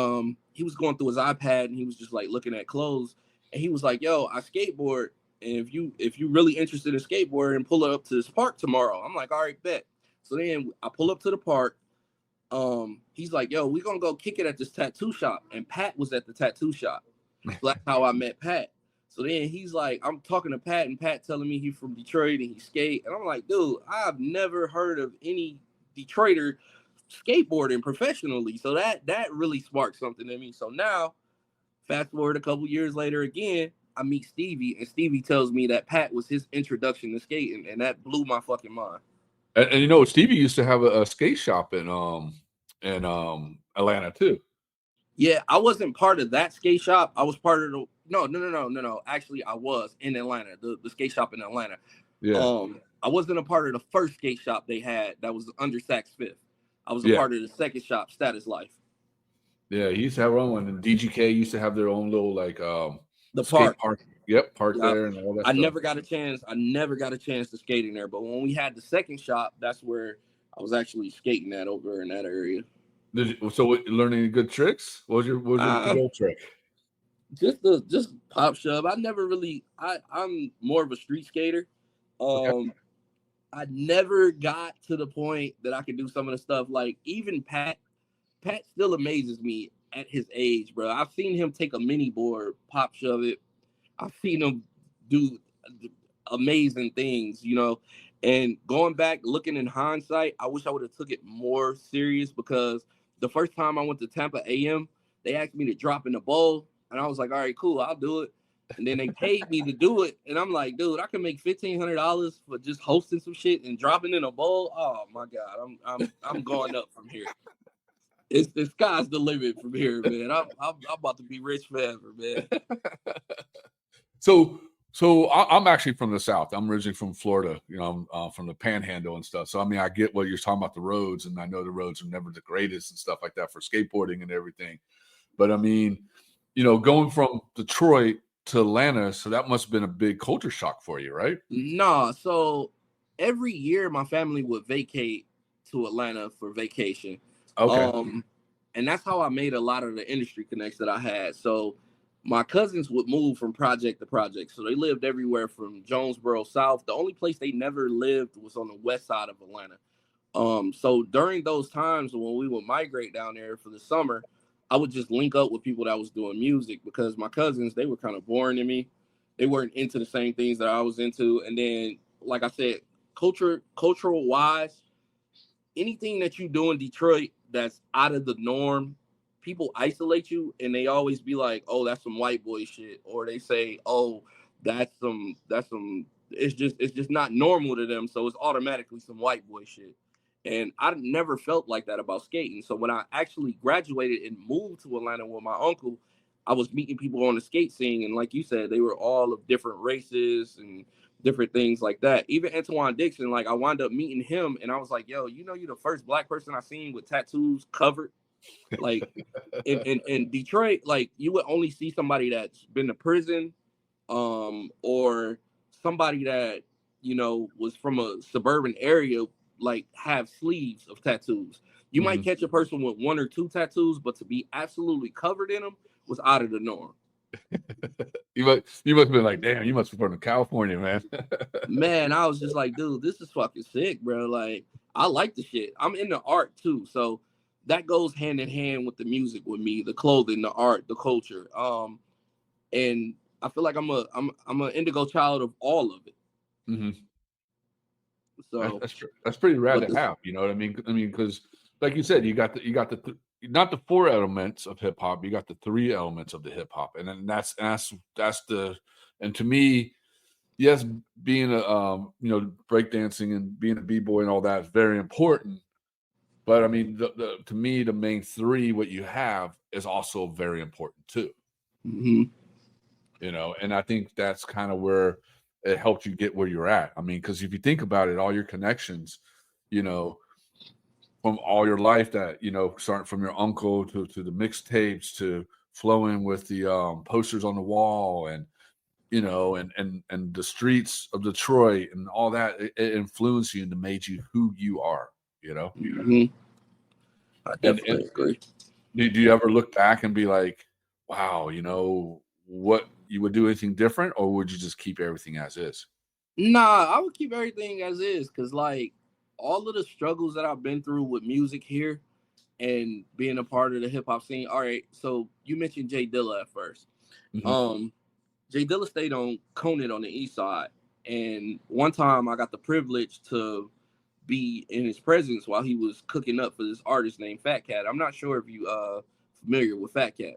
he was going through his iPad, and he was just like looking at clothes, and he was like, "Yo, I skateboard, and if you really interested in skateboarding, pull up to this park tomorrow." I'm like, "All right, bet." So then I pull up to the park. He's like, "Yo, we're gonna go kick it at this tattoo shop," and Pat was at the tattoo shop. So that's how I met Pat. So then he's like, I'm talking to Pat, and Pat telling me he's from Detroit and he skate. And I'm like, dude, I've never heard of any Detroiter skateboarding professionally. So that really sparked something in me. So now, fast forward a couple years later again, I meet Stevie, and Stevie tells me that Pat was his introduction to skating, and that blew my fucking mind. And you know, Stevie used to have a skate shop in Atlanta too. Yeah, I wasn't part of that skate shop. I was part of the no. Actually, I was in Atlanta, the skate shop in Atlanta. Yeah. I wasn't a part of the first skate shop they had that was under Saks Fifth. I was a Yeah. part of the second shop, Status Life. Yeah, he used to have their own one, and DGK used to have their own little like The skate park. park. Yep, park Yeah. there and all that I stuff. never got a chance. I never got a chance to skate in there. But when we had the second shop, that's where I was actually skating at over in that area. Learning any good tricks? What was your Uh, to-go trick? just pop shove. I never really. I'm more of a street skater. Okay. I never got to the point that I could do some of the stuff like even Pat. Pat still amazes me at his age, bro. I've seen him take a mini board, pop shove it. I've seen him do amazing things, you know. And going back, looking in hindsight, I wish I would have took it more serious because the first time I went to Tampa AM, they asked me to drop in the bowl, and I was like, all right, cool, I'll do it. And then they paid me to do it, and I'm like, dude, I can make $1,500 for just hosting some shit and dropping in a bowl. Oh my god, I'm going up from here. It's the sky's the limit from here, man. I'm about to be rich forever, man. So I'm actually from the South. I'm originally from Florida. You know, I'm from the Panhandle and stuff. So I mean, I get what you're talking about the roads, and I know the roads are never the greatest and stuff like that for skateboarding and everything. But I mean, you know, going from Detroit to Atlanta, so that must have been a big culture shock for you, right? Nah, so every year my family would vacate to Atlanta for vacation. Okay. And that's how I made a lot of the industry connects that I had. So my cousins would move from project to project. So they lived everywhere from Jonesboro South. The only place they never lived was on the west side of Atlanta. So during those times when we would migrate down there for the summer, I would just link up with people that was doing music because my cousins, they were kind of boring to me. They weren't into the same things that I was into. And then, like I said, cultural wise, anything that you do in Detroit that's out of the norm, people isolate you and they always be like, "Oh, that's some white boy shit," or they say, "Oh, that's some." It's just not normal to them, so it's automatically some white boy shit. And I never felt like that about skating. So when I actually graduated and moved to Atlanta with my uncle, I was meeting people on the skate scene, and like you said, they were all of different races and different things like that. Even Antoine Dixon, like I wound up meeting him, and I was like, "Yo, you know, you're the first black person I seen with tattoos covered." Like in Detroit, like you would only see somebody that's been to prison, or somebody that was from a suburban area, like have sleeves of tattoos. You might catch a person with one or two tattoos, but to be absolutely covered in them was out of the norm. You must have been like, damn, you must be from California, man. Man, I was just like, dude, this is fucking sick, bro. Like, I like the shit. I'm into art too, so that goes hand in hand with the music with me, the clothing, the art, the culture. And I feel like I'm an indigo child of all of it. Mm-hmm. So, That's pretty rad but to have. You know what I mean? I mean, because like you said, you got the not the four elements of hip hop, you got the three elements of the hip hop, and then that's the and to me, yes, being a breakdancing and being a b-boy and all that is very important. But I mean, to me, the main three, what you have, is also very important too. mm-hmm. You know, and I think that's kind of where it helped you get where you're at. I mean, because if you think about it, all your connections, you know, from all your life that, starting from your uncle to the mixtapes to flowing with the posters on the wall and, and the streets of Detroit and all that, it influenced you and made you who you are, Mm-hmm. I definitely agree. Do you ever look back and be like, wow, what you would do anything different, or would you just keep everything as is? Nah, I would keep everything as is because, like, all of the struggles that I've been through with music here and being a part of the hip hop scene. All right, so you mentioned Jay Dilla at 1st. Mm-hmm. Jay Dilla stayed on Conant on the east side. And one time I got the privilege to be in his presence while he was cooking up for this artist named Fat Cat. I'm not sure if you familiar with Fat Cat.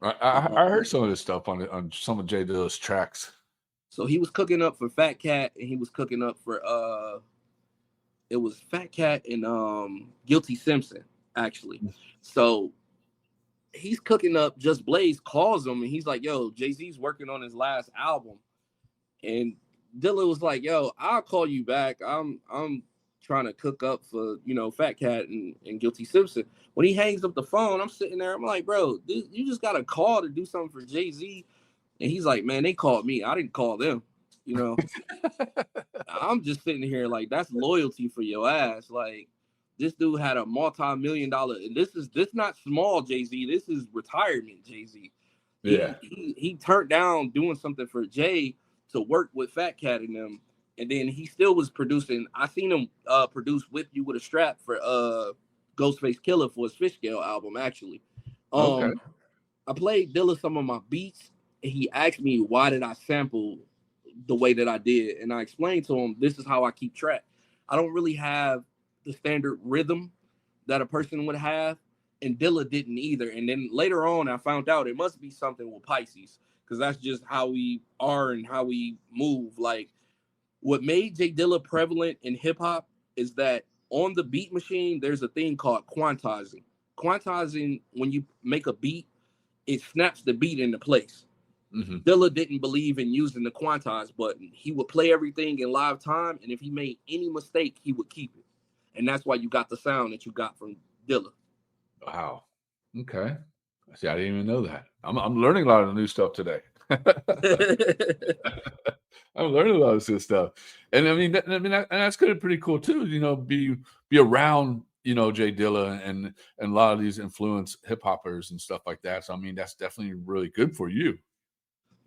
I heard some of this stuff on some of Jay Dilla's tracks. So he was cooking up for Fat Cat, and he was cooking up for it was Fat Cat and Guilty Simpson, actually. So he's cooking up. Just Blaze calls him, and he's like, "Yo, Jay-Z's working on his last album," and Dilla was like, "Yo, I'll call you back. trying to cook up for, Fat Cat and Guilty Simpson. When he hangs up the phone, I'm sitting there, I'm like, bro, you just got a call to do something for Jay-Z. And he's like, man, they called me. I didn't call them. I'm just sitting here like, that's loyalty for your ass. Like, this dude had a multi-million-dollar, and this not small Jay-Z. This is retirement Jay-Z. Yeah. He turned down doing something for Jay to work with Fat Cat and them, and then he still was producing. I seen him produce "Whip You with a Strap" for Ghostface Killer for his Fish Scale album. Actually, Okay. I played Dilla some of my beats, and he asked me why did I sample the way that I did, and I explained to him this is how I keep track. I don't really have the standard rhythm that a person would have, and Dilla didn't either. And then later on, I found out it must be something with Pisces, because that's just how we are and how we move. Like, what made J Dilla prevalent in hip hop is that on the beat machine, there's a thing called quantizing. Quantizing, when you make a beat, it snaps the beat into place. Mm-hmm. Dilla didn't believe in using the quantize button. He would play everything in live time, and if he made any mistake, he would keep it. And that's why you got the sound that you got from Dilla. Wow. Okay. See, I didn't even know that. I'm learning a lot of new stuff today. I'm learning a lot of this stuff, and and that's kind of pretty cool too. Be around Jay Dilla and a lot of these influence hip hoppers and stuff like that. So that's definitely really good for you.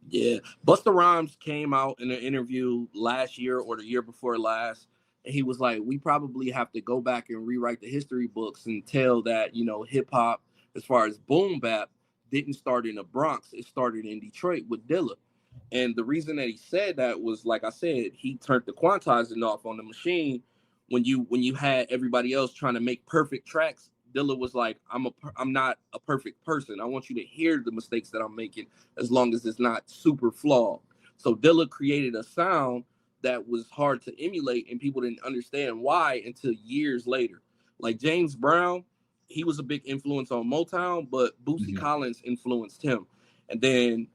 Yeah, Busta Rhymes came out in an interview last year or the year before last, and he was like, "We probably have to go back and rewrite the history books and tell that hip hop, as far as boom bap, didn't start in the Bronx. It started in Detroit with Dilla." And the reason that he said that was, like I said, he turned the quantizing off on the machine. When you had everybody else trying to make perfect tracks, Dilla was like, I'm not a perfect person. I want you to hear the mistakes that I'm making, as long as it's not super flawed. So Dilla created a sound that was hard to emulate, and people didn't understand why until years later. Like James Brown, he was a big influence on Motown, but Bootsy Collins influenced him. And then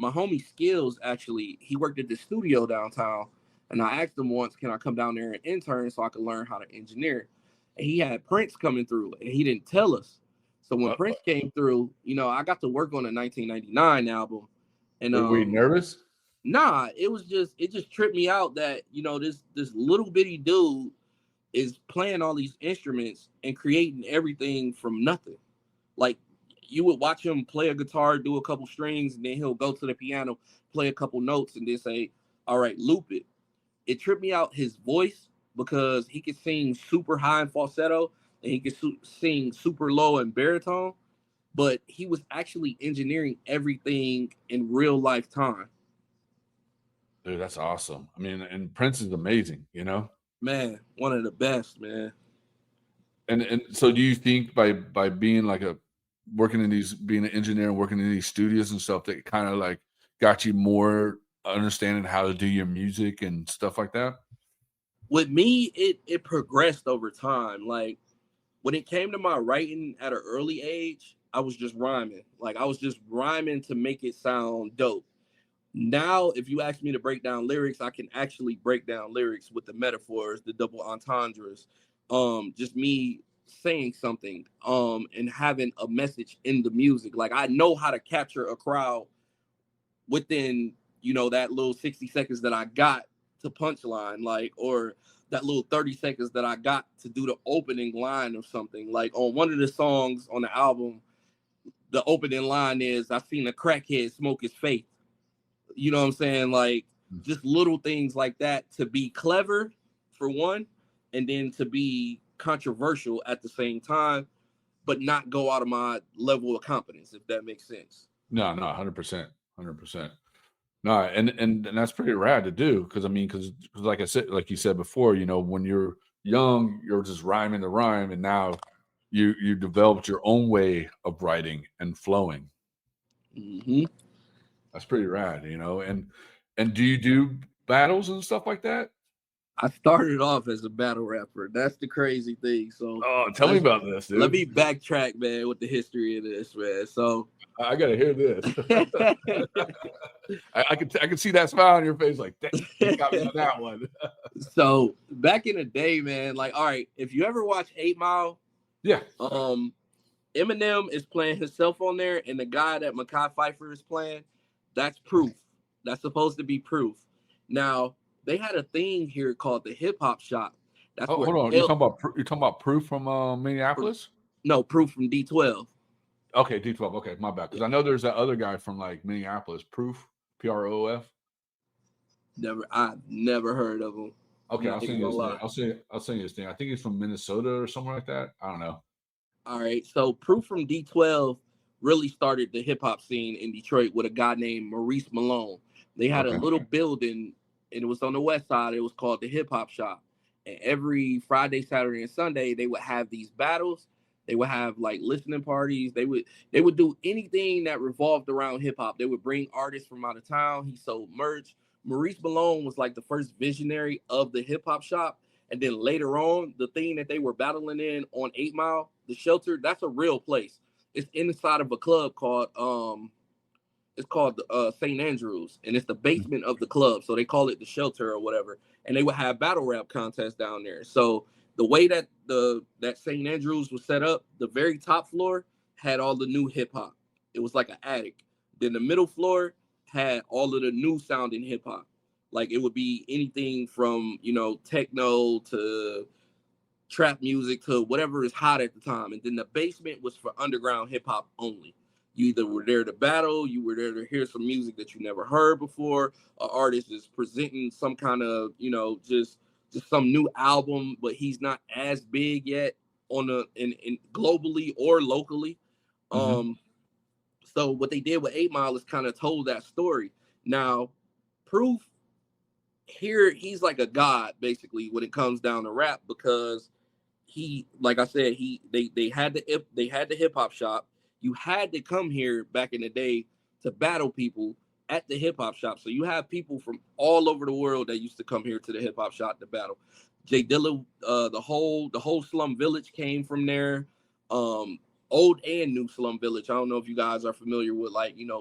my homie Skills, actually, he worked at the studio downtown, and I asked him once, can I come down there and intern so I could learn how to engineer? And he had Prince coming through, and he didn't tell us. So when Prince came through, I got to work on the 1999 album. And were you nervous? Nah, it just tripped me out that this little bitty dude is playing all these instruments and creating everything from nothing. Like, you would watch him play a guitar, do a couple strings, and then he'll go to the piano, play a couple notes, and then say, all right, loop it. It tripped me out, his voice, because he could sing super high and falsetto, and he could sing super low and baritone, but he was actually engineering everything in real life time. Dude, that's awesome. And Prince is amazing, Man, one of the best, man. And so do you think by being like being an engineer and working in these studios and stuff, that kind of like got you more understanding how to do your music and stuff like that? With me, it progressed over time. Like, when it came to my writing at an early age, I was just rhyming. Like, I was just rhyming to make it sound dope. Now, if you ask me to break down lyrics, I can actually break down lyrics with the metaphors, the double entendres, just me saying something, and having a message in the music. Like, I know how to capture a crowd within, that little 60 seconds that I got to punchline, like, or that little 30 seconds that I got to do the opening line of something. Like, on one of the songs on the album, the opening line is, I seen a crackhead smoke his faith. You know what I'm saying? Like, just little things like that, to be clever for one, and then to be controversial at the same time, but not go out of my level of competence, if that makes sense. No, 100%. 100%. No, and that's pretty rad to do, because like I said, like you said before, when you're young, you're just rhyming the rhyme, and now you developed your own way of writing and flowing. Mm-hmm. That's pretty rad, and do you do battles and stuff like that? I started off as a battle rapper. That's the crazy thing. So tell me about this, dude. Let me backtrack, man, with the history of this, man. So I gotta hear this. I can see that smile on your face, like you got me on that one. So back in the day, man, like, all right, if you ever watch 8 Mile, Yeah. Eminem is playing himself on there, and the guy that Mekhi Phifer is playing, that's Proof. That's supposed to be Proof. Now, they had a thing here called the Hip Hop Shop. That's where hold on. You're talking about Proof from Minneapolis? No, Proof from D12. Okay, D12. Okay, my bad. Because I know there's that other guy from like Minneapolis, Proof, Proof. I've never heard of him. Okay, I'll send you his thing. I'll send you his thing. I think he's from Minnesota or somewhere like that. I don't know. All right, so Proof from D12 really started the hip hop scene in Detroit with a guy named Maurice Malone. They had a little building, and it was on the west side. It was called the Hip Hop Shop. And every Friday, Saturday, and Sunday, they would have these battles. They would have like listening parties. They would do anything that revolved around hip hop. They would bring artists from out of town. He sold merch. Maurice Malone was like the first visionary of the Hip Hop Shop. And then later on, the thing that they were battling in on 8 Mile, the shelter, that's a real place. It's inside of a club called St. Andrews, and it's the basement of the club. So they call it the shelter or whatever. And they would have battle rap contests down there. So the way that that St. Andrews was set up, the very top floor had all the new hip hop. It was like an attic. Then the middle floor had all of the new sounding hip hop. Like it would be anything from, techno to trap music to whatever is hot at the time. And then the basement was for underground hip hop only. You either were there to battle, you were there to hear some music that you never heard before. An artist is presenting some kind of, just some new album, but he's not as big yet in globally or locally. So what they did with 8 Mile is kind of told that story. Now, Proof here, he's like a god basically when it comes down to rap, because he, like I said, they had the hip hop shop. You had to come here back in the day to battle people at the hip hop shop. So you have people from all over the world that used to come here to the hip hop shop to battle. Jay Dilla, the whole Slum Village came from there. Old and new Slum Village. I don't know if you guys are familiar with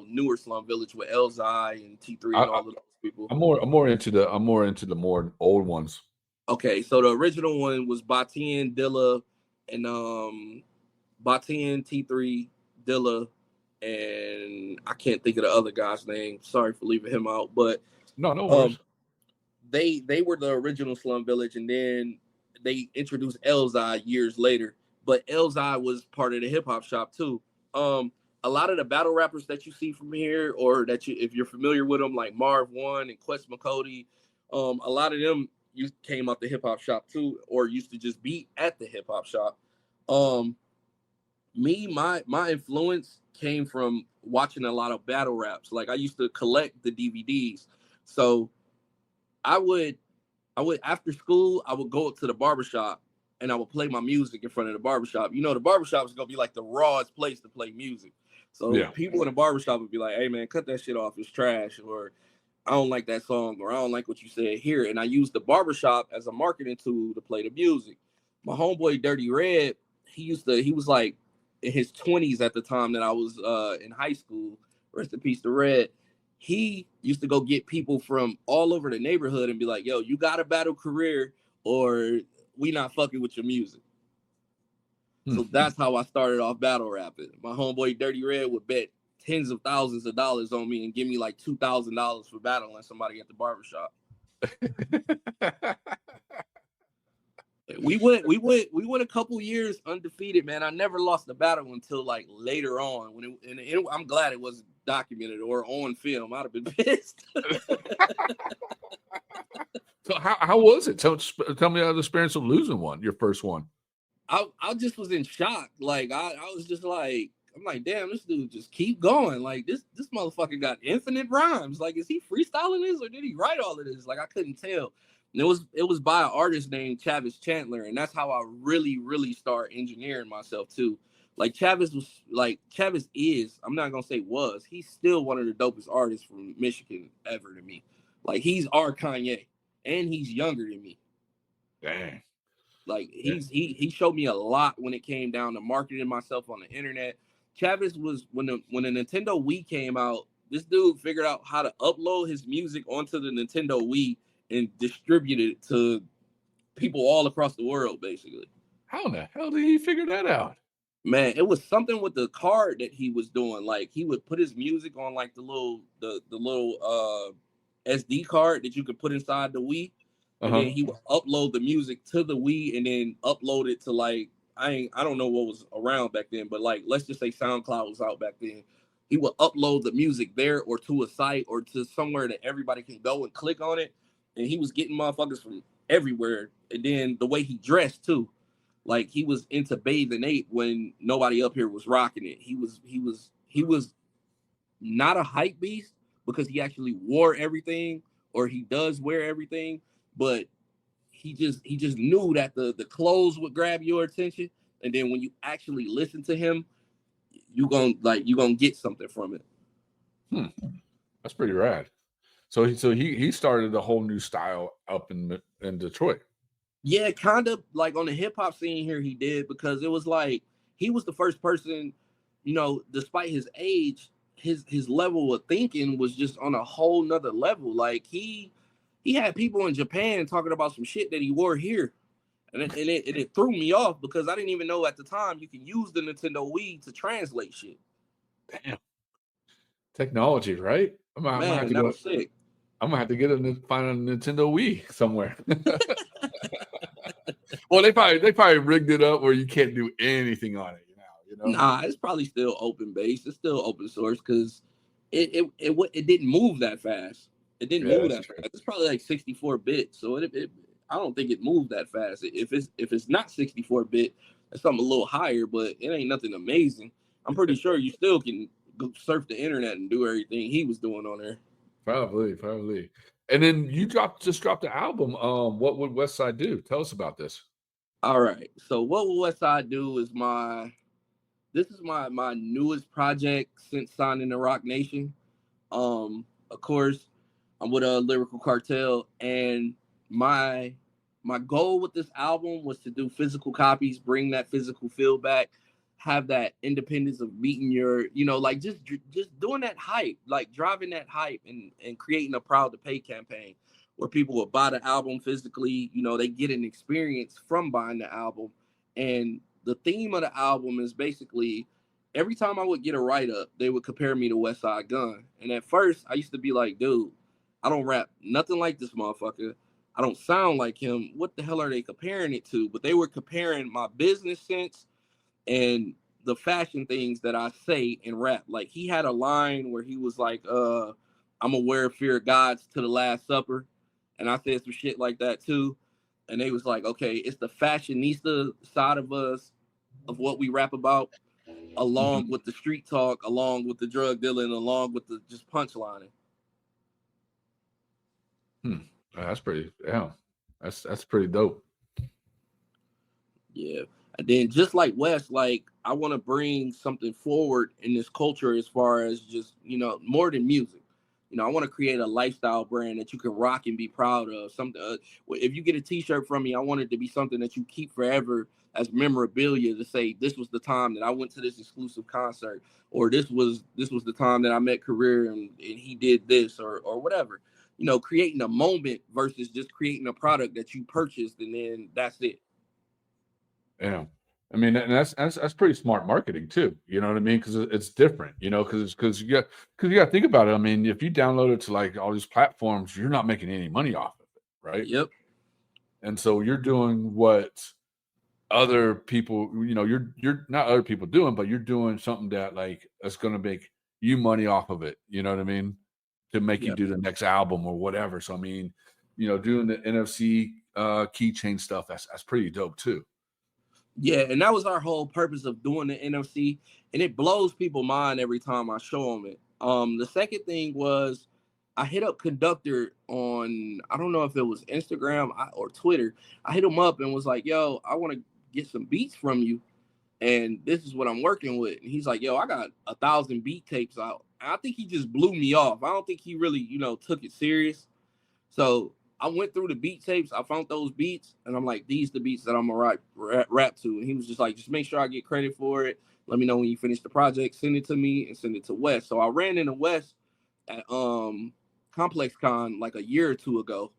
newer Slum Village with Elzai and T3 and all of those people. I'm more into the more old ones. Okay, so the original one was Batien, Dilla, and Batien, T3, Dilla, and I can't think of the other guy's name. Sorry for leaving him out, but no worries. They were the original Slum Village, and then they introduced Elzai years later. But Elzai was part of the hip hop shop too. A lot of the battle rappers that you see from here, or if you're familiar with them, like Marv One and Quest McCody, a lot of them you came out the hip hop shop too, or used to just be at the hip hop shop. My influence came from watching a lot of battle raps. Like I used to collect the DVDs, so I would after school I would go up to the barbershop and I would play my music in front of the barbershop. The barbershop is gonna be like the rawest place to play music. So people in the barbershop would be like, "Hey man, cut that shit off. It's trash," or "I don't like that song," or "I don't like what you said here." And I used the barbershop as a marketing tool to play the music. My homeboy Dirty Red, he was like in his 20s at the time that I was in high school. Rest in peace to Red. He used to go get people from all over the neighborhood and be like, "Yo, you got a battle career or we not fucking with your music." So that's how I started off battle rapping. My homeboy Dirty Red would bet tens of thousands of dollars on me and give me like $2,000 for battling somebody at the barbershop. We went a couple years undefeated, man. I never lost a battle until like later on I'm glad it wasn't documented or on film. I'd have been pissed. So how was it? Tell me the experience of losing your first one. I just was in shock. Like I was just like, I'm like, damn, this dude just keep going. Like this motherfucker got infinite rhymes. Like, is he freestyling this or did he write all of this? Like I couldn't tell. And it was by an artist named Chavis Chandler, and that's how I really, really start engineering myself too. Like Chavis is, I'm not gonna say was, he's still one of the dopest artists from Michigan ever to me. Like he's our Kanye, and he's younger than me. Dang. Like Yeah. he showed me a lot when it came down to marketing myself on the internet. Travis was when the Nintendo Wii came out, this dude figured out how to upload his music onto the Nintendo Wii and distribute it to people all across the world, basically. How in the hell did he figure that out? Man, it was something with the card that he was doing. Like he would put his music on like the little SD card that you could put inside the Wii, and then Uh-huh. he would upload the music to the Wii and then upload it to like I don't know what was around back then, but like let's just say SoundCloud was out back then. He would upload the music there or to a site or to somewhere that everybody can go and click on it. And he was getting motherfuckers from everywhere. And then the way he dressed too. Like he was into bathing ape when nobody up here was rocking it. He was not a hype beast because he actually wore everything, or he does wear everything, but he just knew that the clothes would grab your attention, and then when you actually listen to him, you gonna get something from it. That's pretty rad. So he started a whole new style up in Detroit. Yeah, kind of like on the hip hop scene here, he did, because it was like he was the first person, despite his age, his level of thinking was just on a whole nother level. Like he had people in Japan talking about some shit that he wore here. And it threw me off because I didn't even know at the time you can use the Nintendo Wii to translate shit. Damn. Technology, right? I'm gonna have Man, to that go. was sick. I'm gonna have to find a Nintendo Wii somewhere. Well, they probably rigged it up where you can't do anything on it now. Nah, it's probably still open base. It's still open source because it didn't move that fast. It didn't Yeah, move that's that true. fast. It's probably like 64-bit, so I don't think it moved that fast. If it's not 64-bit, it's something a little higher, but it ain't nothing amazing. I'm pretty sure you still can go surf the internet and do everything he was doing on there. Probably. And then you just dropped the album. What would West Side do? Tell us about this. All right, so what will Westside do is this is my newest project since signing the Rock Nation. Of course, I'm with a Lyrical Cartel, and my goal with this album was to do physical copies, bring that physical feel back, have that independence of meeting your, like just doing that hype, like driving that hype and creating a proud to pay campaign where people will buy the album physically, they get an experience from buying the album. And the theme of the album is basically every time I would get a write up, they would compare me to West Side Gun. And at first, I used to be like, dude, I don't rap nothing like this motherfucker. I don't sound like him. What the hell are they comparing it to? But they were comparing my business sense and the fashion things that I say in rap. Like he had a line where he was like, I'm aware of fear of God's to the Last Supper. And I said some shit like that too. And they was like, okay, it's the fashionista side of us, of what we rap about, along with the street talk, along with the drug dealing, along with the just punchlining. That's pretty. Yeah, that's pretty dope. Yeah. And then just like West, like I want to bring something forward in this culture as far as just, more than music. I want to create a lifestyle brand that you can rock and be proud of. Something, if you get a T-shirt from me, I want it to be something that you keep forever as memorabilia to say this was the time that I went to this exclusive concert, or this was the time that I met Career and he did this or whatever. Creating a moment versus just creating a product that you purchased and then that's it. Yeah. I mean, and that's pretty smart marketing too. You know what I mean? Because it's different. Because you got to think about it. I mean, if you download it to like all these platforms, you're not making any money off of it, right? Yep. And so you're doing what other people, you're not other people doing, but you're doing something that like that's going to make you money off of it. You know what I mean? To make you Yep. do the next album or whatever. So I mean, doing the NFC keychain stuff, that's pretty dope too. Yeah, and that was our whole purpose of doing the NFC, and it blows people's mind every time I show them it. The second thing was I hit up Conductor on, I don't know if it was Instagram or Twitter. I hit him up and was like, yo, I want to get some beats from you, and this is what I'm working with. And he's like, yo, I got 1,000 beat tapes out. And I think he just blew me off. I don't think he really, took it serious. So I went through the beat tapes. I found those beats, and I'm like, these the beats that I'm gonna rap to. And he was just like, just make sure I get credit for it. Let me know when you finish the project. Send it to me and send it to West. So I ran into West at Complex Con like a year or two ago,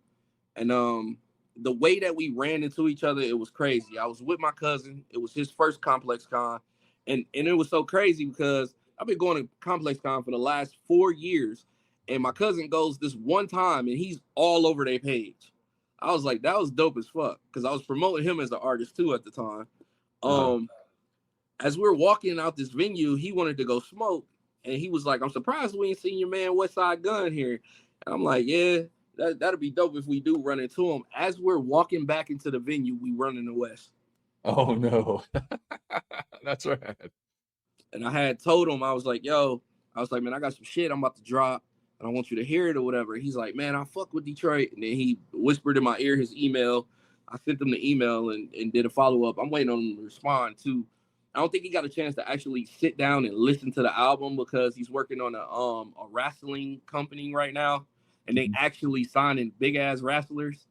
and the way that we ran into each other, it was crazy. I was with my cousin. It was his first Complex Con, and it was so crazy because I've been going to Complex Con for the last 4 years. And my cousin goes this one time and he's all over their page. I was like, that was dope as fuck. Because I was promoting him as an artist too at the time. As we were walking out this venue, he wanted to go smoke. And he was like, I'm surprised we ain't seen your man Westside Gun here. And I'm like, yeah, that'd be dope if we do run into him. As we're walking back into the venue, we run into West. Oh no. That's right. And I had told him, I was like, man, I got some shit I'm about to drop. And I want you to hear it or whatever. He's like, man, I fuck with Detroit. And then he whispered in my ear his email. I sent him the email and did a follow-up. I'm waiting on him to respond too. I don't think he got a chance to actually sit down and listen to the album because he's working on a wrestling company right now. And they actually signing big-ass wrestlers.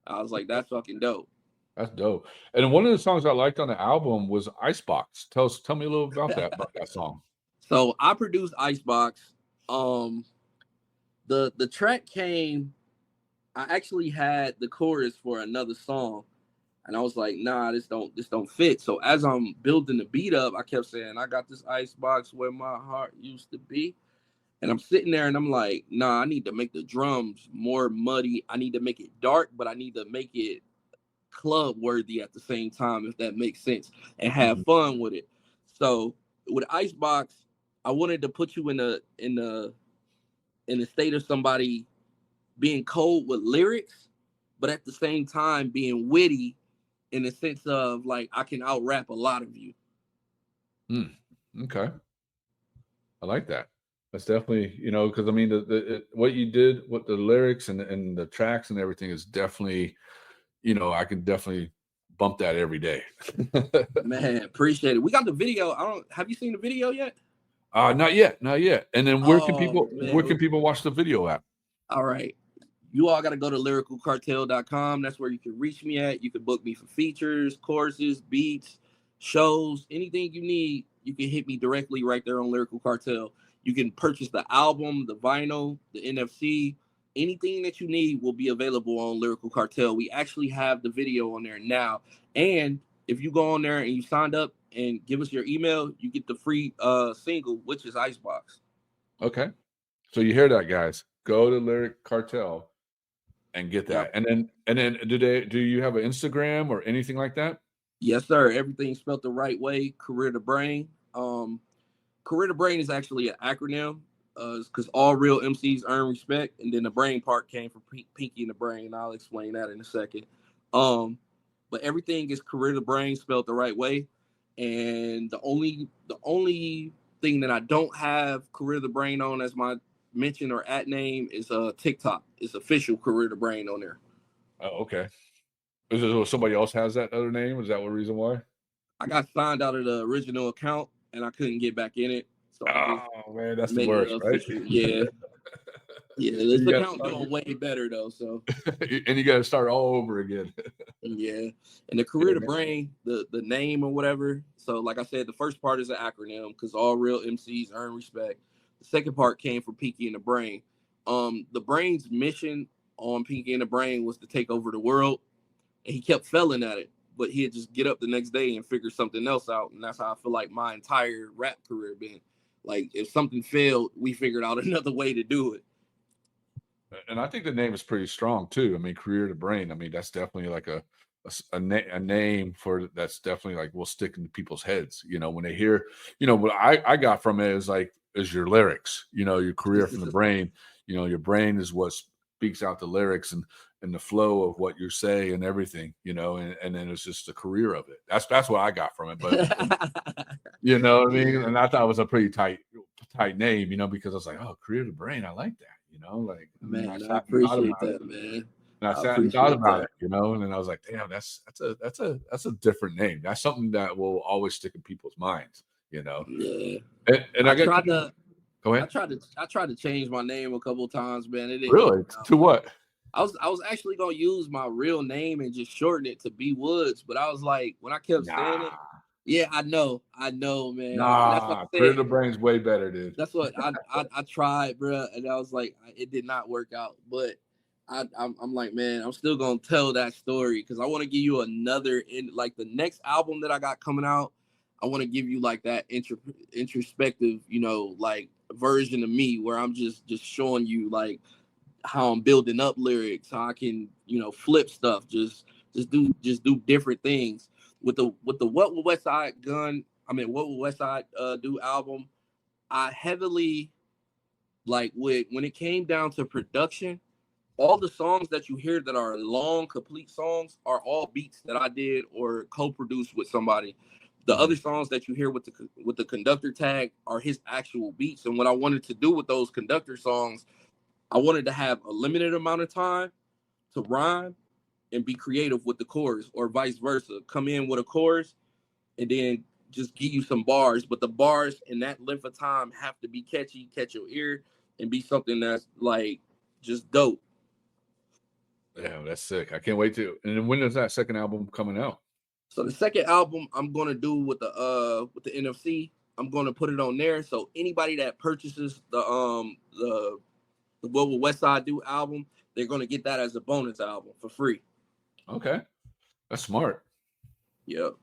I was like, that's fucking dope. That's dope. And one of the songs I liked on the album was Icebox. Tell me a little about that song. So I produced Icebox. The track came, I actually had the chorus for another song, and I was like, nah, this don't fit. So as I'm building the beat up, I kept saying, I got this icebox where my heart used to be. And I'm sitting there and I'm like, nah, I need to make the drums more muddy. I need to make it dark, but I need to make it club worthy at the same time, if that makes sense, and have fun with it. So with Icebox, I wanted to put you in the state of somebody being cold with lyrics, but at the same time being witty in the sense of like, I can out rap a lot of you. Okay. I like that. That's definitely, because I mean, what you did, what the lyrics and the tracks and everything is definitely, I can definitely bump that every day. Man, appreciate it. We got the video. Have you seen the video yet? Not yet. And then where can people watch the video at? All right. You all got to go to lyricalcartel.com. That's where you can reach me at. You can book me for features, courses, beats, shows, anything you need. You can hit me directly right there on Lyrical Cartel. You can purchase the album, the vinyl, the NFC. Anything that you need will be available on Lyrical Cartel. We actually have the video on there now. And if you go on there and you signed up and give us your email, you get the free single, which is Icebox. Okay. So you hear that, guys. Go to Lyric Cartel and get that. Yep. And then do you have an Instagram or anything like that? Yes, sir. Everything's spelled the right way. Career to Brain. Career to Brain is actually an acronym because all real MCs earn respect. And then the brain part came from Pinky and the Brain. I'll explain that in a second. But everything is Career to Brain spelled the right way. And the only thing that I don't have Career to Brain on as my mention or at name is TikTok. It's official Career to Brain on there. Oh, okay. Is it somebody else has that other name? Is that one reason why? I got signed out of the original account and I couldn't get back in it. So man, that's the worst, right? Yeah. Yeah, this account doing way better though. So and you got to start all over again. Yeah, and the Career to Brain, the name or whatever. So like I said, the first part is an acronym because all real MCs earn respect. The second part came from Pinky and the Brain. The Brain's mission on Pinky and the Brain was to take over the world, and he kept failing at it. But he'd just get up the next day and figure something else out, and that's how I feel like my entire rap career been. Like if something failed, we figured out another way to do it. And I think the name is pretty strong too. I mean, Career to Brain. I mean, that's definitely like a name for that's definitely like will stick into people's heads. When they hear, what I got from it is your lyrics. Your career from the brain. Your brain is what speaks out the lyrics and the flow of what you say and everything. And then it's just the career of it. That's what I got from it. But you know what I mean. And I thought it was a pretty tight name. Because I was like, oh, Career to Brain. I like that. Man, I appreciate that, man. And I sat and thought about it, and then I was like, damn, that's a different name. That's something that will always stick in people's minds, Yeah. And I tried to go ahead. I tried to change my name a couple of times, man. It didn't really to what? I was actually gonna use my real name and just shorten it to B Woods, but I was like, when I kept saying it, Nah, yeah, I know, man, and that's what nah. I Clear said. the brain's way better, dude. That's what I tried, bro, and I was like, it did not work out. But I'm like, man, I'm still gonna tell that story because I want to give you another in like the next album that I got coming out. I want to give you like that introspective, like version of me where I'm just showing you like how I'm building up lyrics, how I can, flip stuff, just do different things with the What Will West Side Gun. I mean, What Will West Side Do album. I heavily like when it came down to production, all the songs that you hear that are long, complete songs are all beats that I did or co-produced with somebody. The Mm-hmm. other songs that you hear with the conductor tag are his actual beats. And what I wanted to do with those conductor songs, I wanted to have a limited amount of time to rhyme and be creative with the chorus, or vice versa. Come in with a chorus and then just give you some bars, but the bars in that length of time have to be catchy, catch your ear, and be something that's like just dope. Yeah, that's sick. I can't wait to. And then when is that second album coming out? So the second album I'm gonna do with the NFC, I'm gonna put it on there. So anybody that purchases the What Will West Side Do album, they're gonna get that as a bonus album for free. Okay, that's smart. Yep.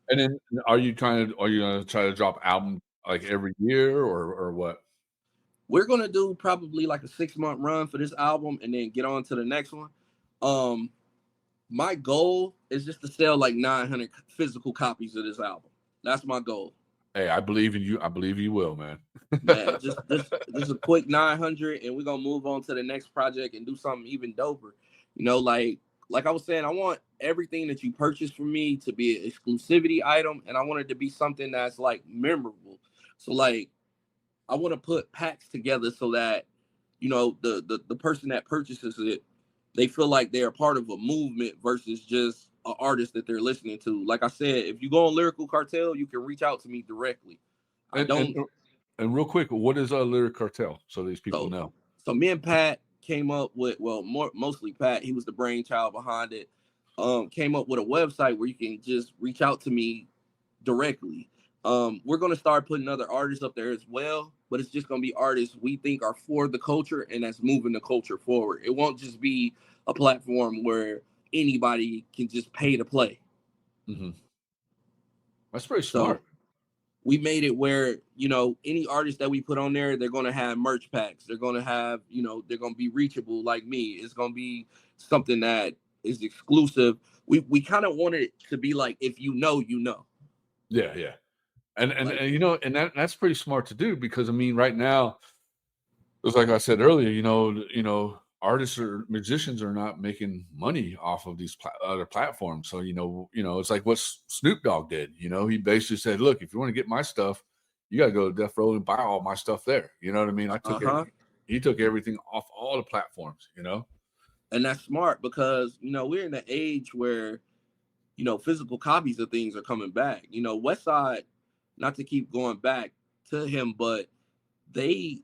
And then are you gonna try to drop album like every year or what? We're gonna do probably like a 6 month run for this album and then get on to the next one. Um, my goal is just to sell like 900 physical copies of this album. That's my goal, Hey, I believe in you. I believe you will, man. man. Just a quick 900, and we're gonna move on to the next project and do something even doper. Like I was saying, I want everything that you purchase from me to be an exclusivity item, and I want it to be something that's like memorable. So like I want to put packs together so that the person that purchases it, they feel like they're a part of a movement versus just an artist that they're listening to. Like I said, if you go on Lyrical Cartel, you can reach out to me directly. I and and don't and real quick, what is a lyric cartel so these people so know? so me and Pat came up with, well, mostly Pat, he was the brainchild behind it. Came up with a website where you can just reach out to me directly. We're gonna start putting other artists up there as well, but it's just gonna be artists we think are for the culture and that's moving the culture forward. It won't just be a platform where anybody can just pay to play. Hmm. That's pretty So smart. we made it where any artist that we put on there, they're gonna have merch packs. They're gonna have they're gonna be reachable like me. It's gonna be something that is exclusive. We kind of wanted it to be like, if you know, you know. Yeah, yeah. Like, And and that's pretty smart to do because I mean, right now, it's like I said earlier, artists or musicians are not making money off of these other platforms. So it's like what Snoop Dogg did. He basically said, "Look, if you want to get my stuff, you got to go to Death Row and buy all my stuff there." You know what I mean? uh-huh. He took everything off all the platforms. And that's smart because we're in an age where physical copies of things are coming back. Westside, not to keep going back to him, but they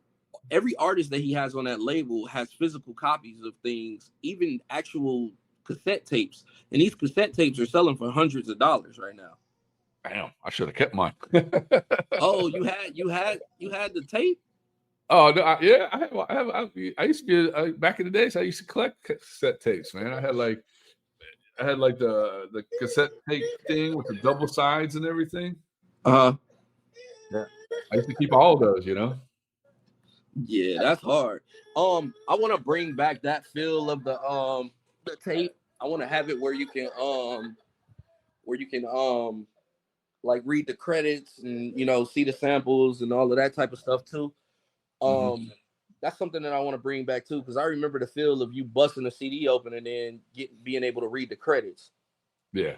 every artist that he has on that label has physical copies of things, even actual cassette tapes, and these cassette tapes are selling for hundreds of dollars right now. Damn, I should have kept mine. Oh, you had the tape. Oh no, yeah, I used to be back in the days. I used to collect cassette tapes, man. I had like the cassette tape thing with the double sides and everything. Uh-huh. Yeah, I used to keep all of those. Yeah, that's hard. I want to bring back that feel of the tape. I want to have it where you can like read the credits and see the samples and all of that type of stuff too. Hmm. Um, that's something that I want to bring back too because I remember the feel of you busting the CD open and then being able to read the credits. Yeah,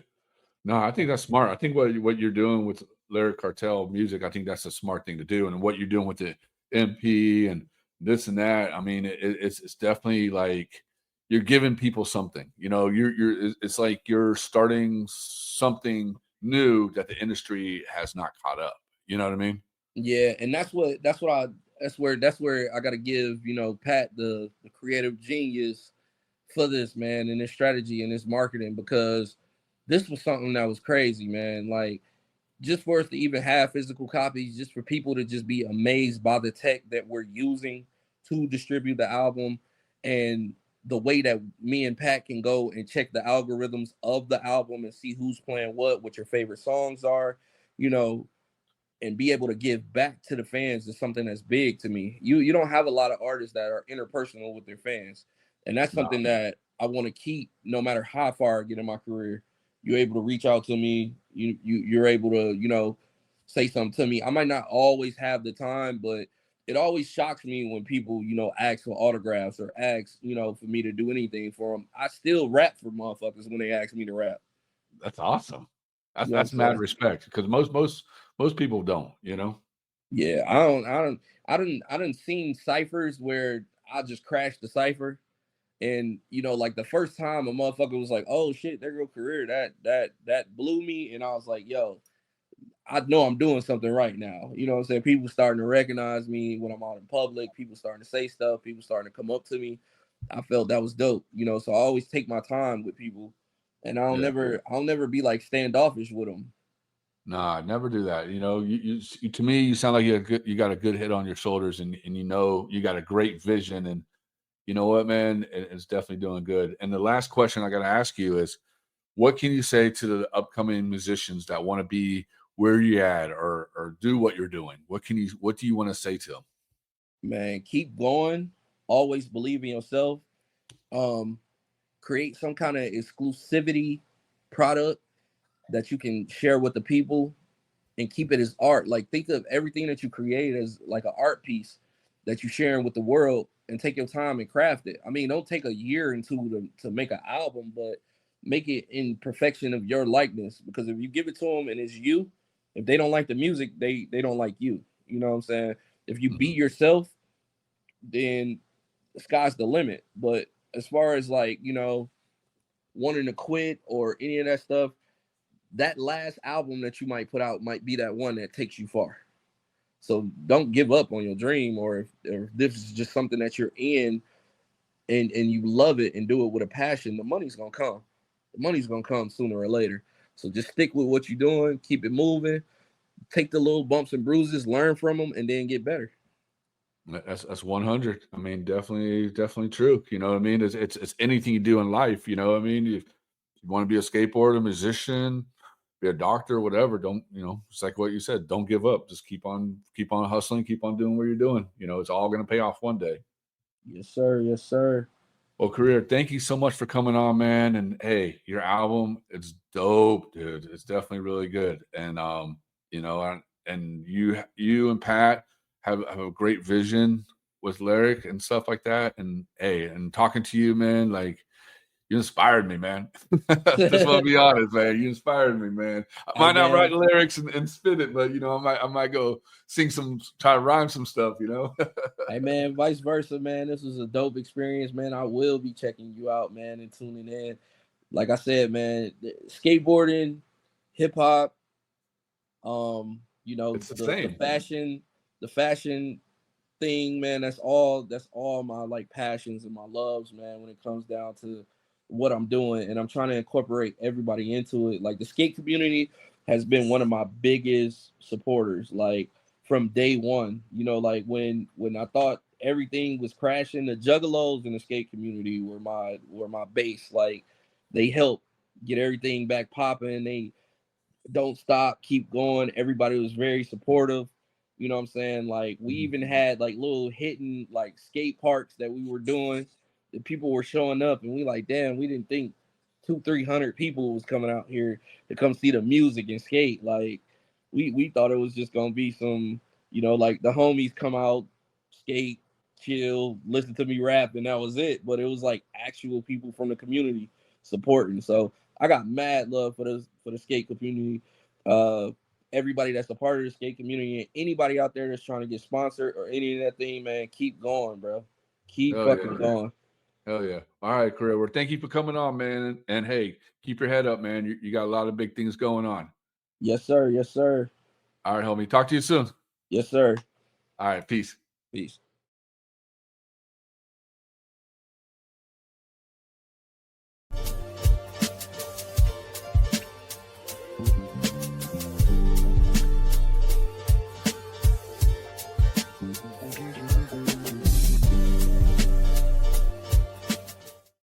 no, I think that's smart. I think what you're doing with Lyric Cartel music, I think that's a smart thing to do, and what you're doing with the MP and this and that. I mean, it's definitely like you're giving people something. It's like you're starting something new that the industry has not caught up. You know what I mean? Yeah, and that's where I got to give Pat the creative genius. for this, man, and this strategy and this marketing, because this was something that was crazy, man. Like, just for us to even have physical copies, just for people to just be amazed by the tech that we're using to distribute the album, and the way that me and Pat can go and check the algorithms of the album and see who's playing what your favorite songs are, you know, and be able to give back to the fans is something that's big to me. You don't have a lot of artists that are interpersonal with their fans, and that's No, something that I want to keep. No matter how far I get in my career, you're able to reach out to me. You're able to, you know, say something to me. I might not always have the time, but it always shocks me when people, you know, ask for autographs or ask, you know, for me to do anything for them. I still rap for motherfuckers when they ask me to rap. that's awesome. You know what I'm That's mad saying? respect because most people don't, you know. Yeah, I don't seen ciphers where I just crashed the cipher. And you know, like the first time a motherfucker was like, "Oh shit, there go career." That blew me, and I was like, "Yo, I know I'm doing something right now." You know what I'm saying? People starting to recognize me when I'm out in public. People starting to say stuff. People starting to come up to me. I felt that was dope. You know, so I always take my time with people, and Yeah. I'll never be like standoffish with them. Nah, never do that. You know, to me, you sound like you got a good head on your shoulders, and you know you got a great vision, and you know what, man, it's definitely doing good. And the last question I got to ask you is, what can you say to the upcoming musicians that want to be where you're at or do what you're doing? What do you want to say to them? Man, keep going. Always believe in yourself. Um, Create some kind of exclusivity product that you can share with the people, and keep it as art. Like, think of everything that you create as like an art piece that you're sharing with the world, and take your time and craft it. I mean, don't take a year and two to make an album, but make it in perfection of your likeness. Because if you give it to them and it's you, if they don't like the music, they don't like you. You know what I'm saying? If you be Mhm. yourself, then the sky's the limit. But as far as, like, you know, wanting to quit or any of that stuff, that last album that you might put out might be that one that takes you far. So don't give up on your dream, or if this is just something that you're in, and you love it and do it with a passion, the money's gonna come. The money's gonna come sooner or later. So just stick with what you're doing, keep it moving, take the little bumps and bruises, learn from them, and then get better. That's 100. I mean, definitely true. You know what I mean? It's anything you do in life. You know what I mean? If you want to be a skateboarder, musician, be a doctor, whatever. Don't It's like what you said. Don't give up. Just keep on hustling. Keep on doing what you're doing. You know, it's all going to pay off one day. Yes, sir. Yes, sir. Well, Career, thank you so much for coming on, man. And hey, your album, it's dope, dude. It's definitely really good. And and you and Pat have a great vision with lyric and stuff like that. And hey, and talking to you, man, like you inspired me, man. Just want to be honest, man. You inspired me, man. I Hey, might not write man. lyrics and spit it, but I might go sing try to rhyme some stuff, Hey, man, vice versa, man. This was a dope experience, man. I will be checking you out, man, and tuning in. Like I said, man, skateboarding, hip hop, you know, It's the the same. fashion thing, man. That's all my like passions and my loves, man, when it comes down to what I'm doing. And I'm trying to incorporate everybody into it. Like, the skate community has been one of my biggest supporters, like from day one. You know, like when I thought everything was crashing, the juggalos in the skate community were my base. Like, they helped get everything back popping. They don't stop, keep going. Everybody was very supportive. You know what I'm saying? Like, we Mhm. even had like little hidden like skate parks that we were doing. The people were showing up, and we like, damn, we didn't think 200-300 people was coming out here to come see the music and skate. Like, we thought it was just gonna be some, you know, like the homies come out, skate, chill, listen to me rap, and that was it. But it was like actual people from the community supporting. So I got mad love for the skate community. Uh, Everybody that's a part of the skate community, and anybody out there that's trying to get sponsored or any of that thing, man, keep going, bro. Keep Oh yeah. fucking going. Hell yeah. All right, Career. Well, thank you for coming on, man. And hey, keep your head up, man. You got a lot of big things going on. Yes, sir. Yes, sir. All right, homie. Talk to you soon. Yes, sir. All right, peace. Peace.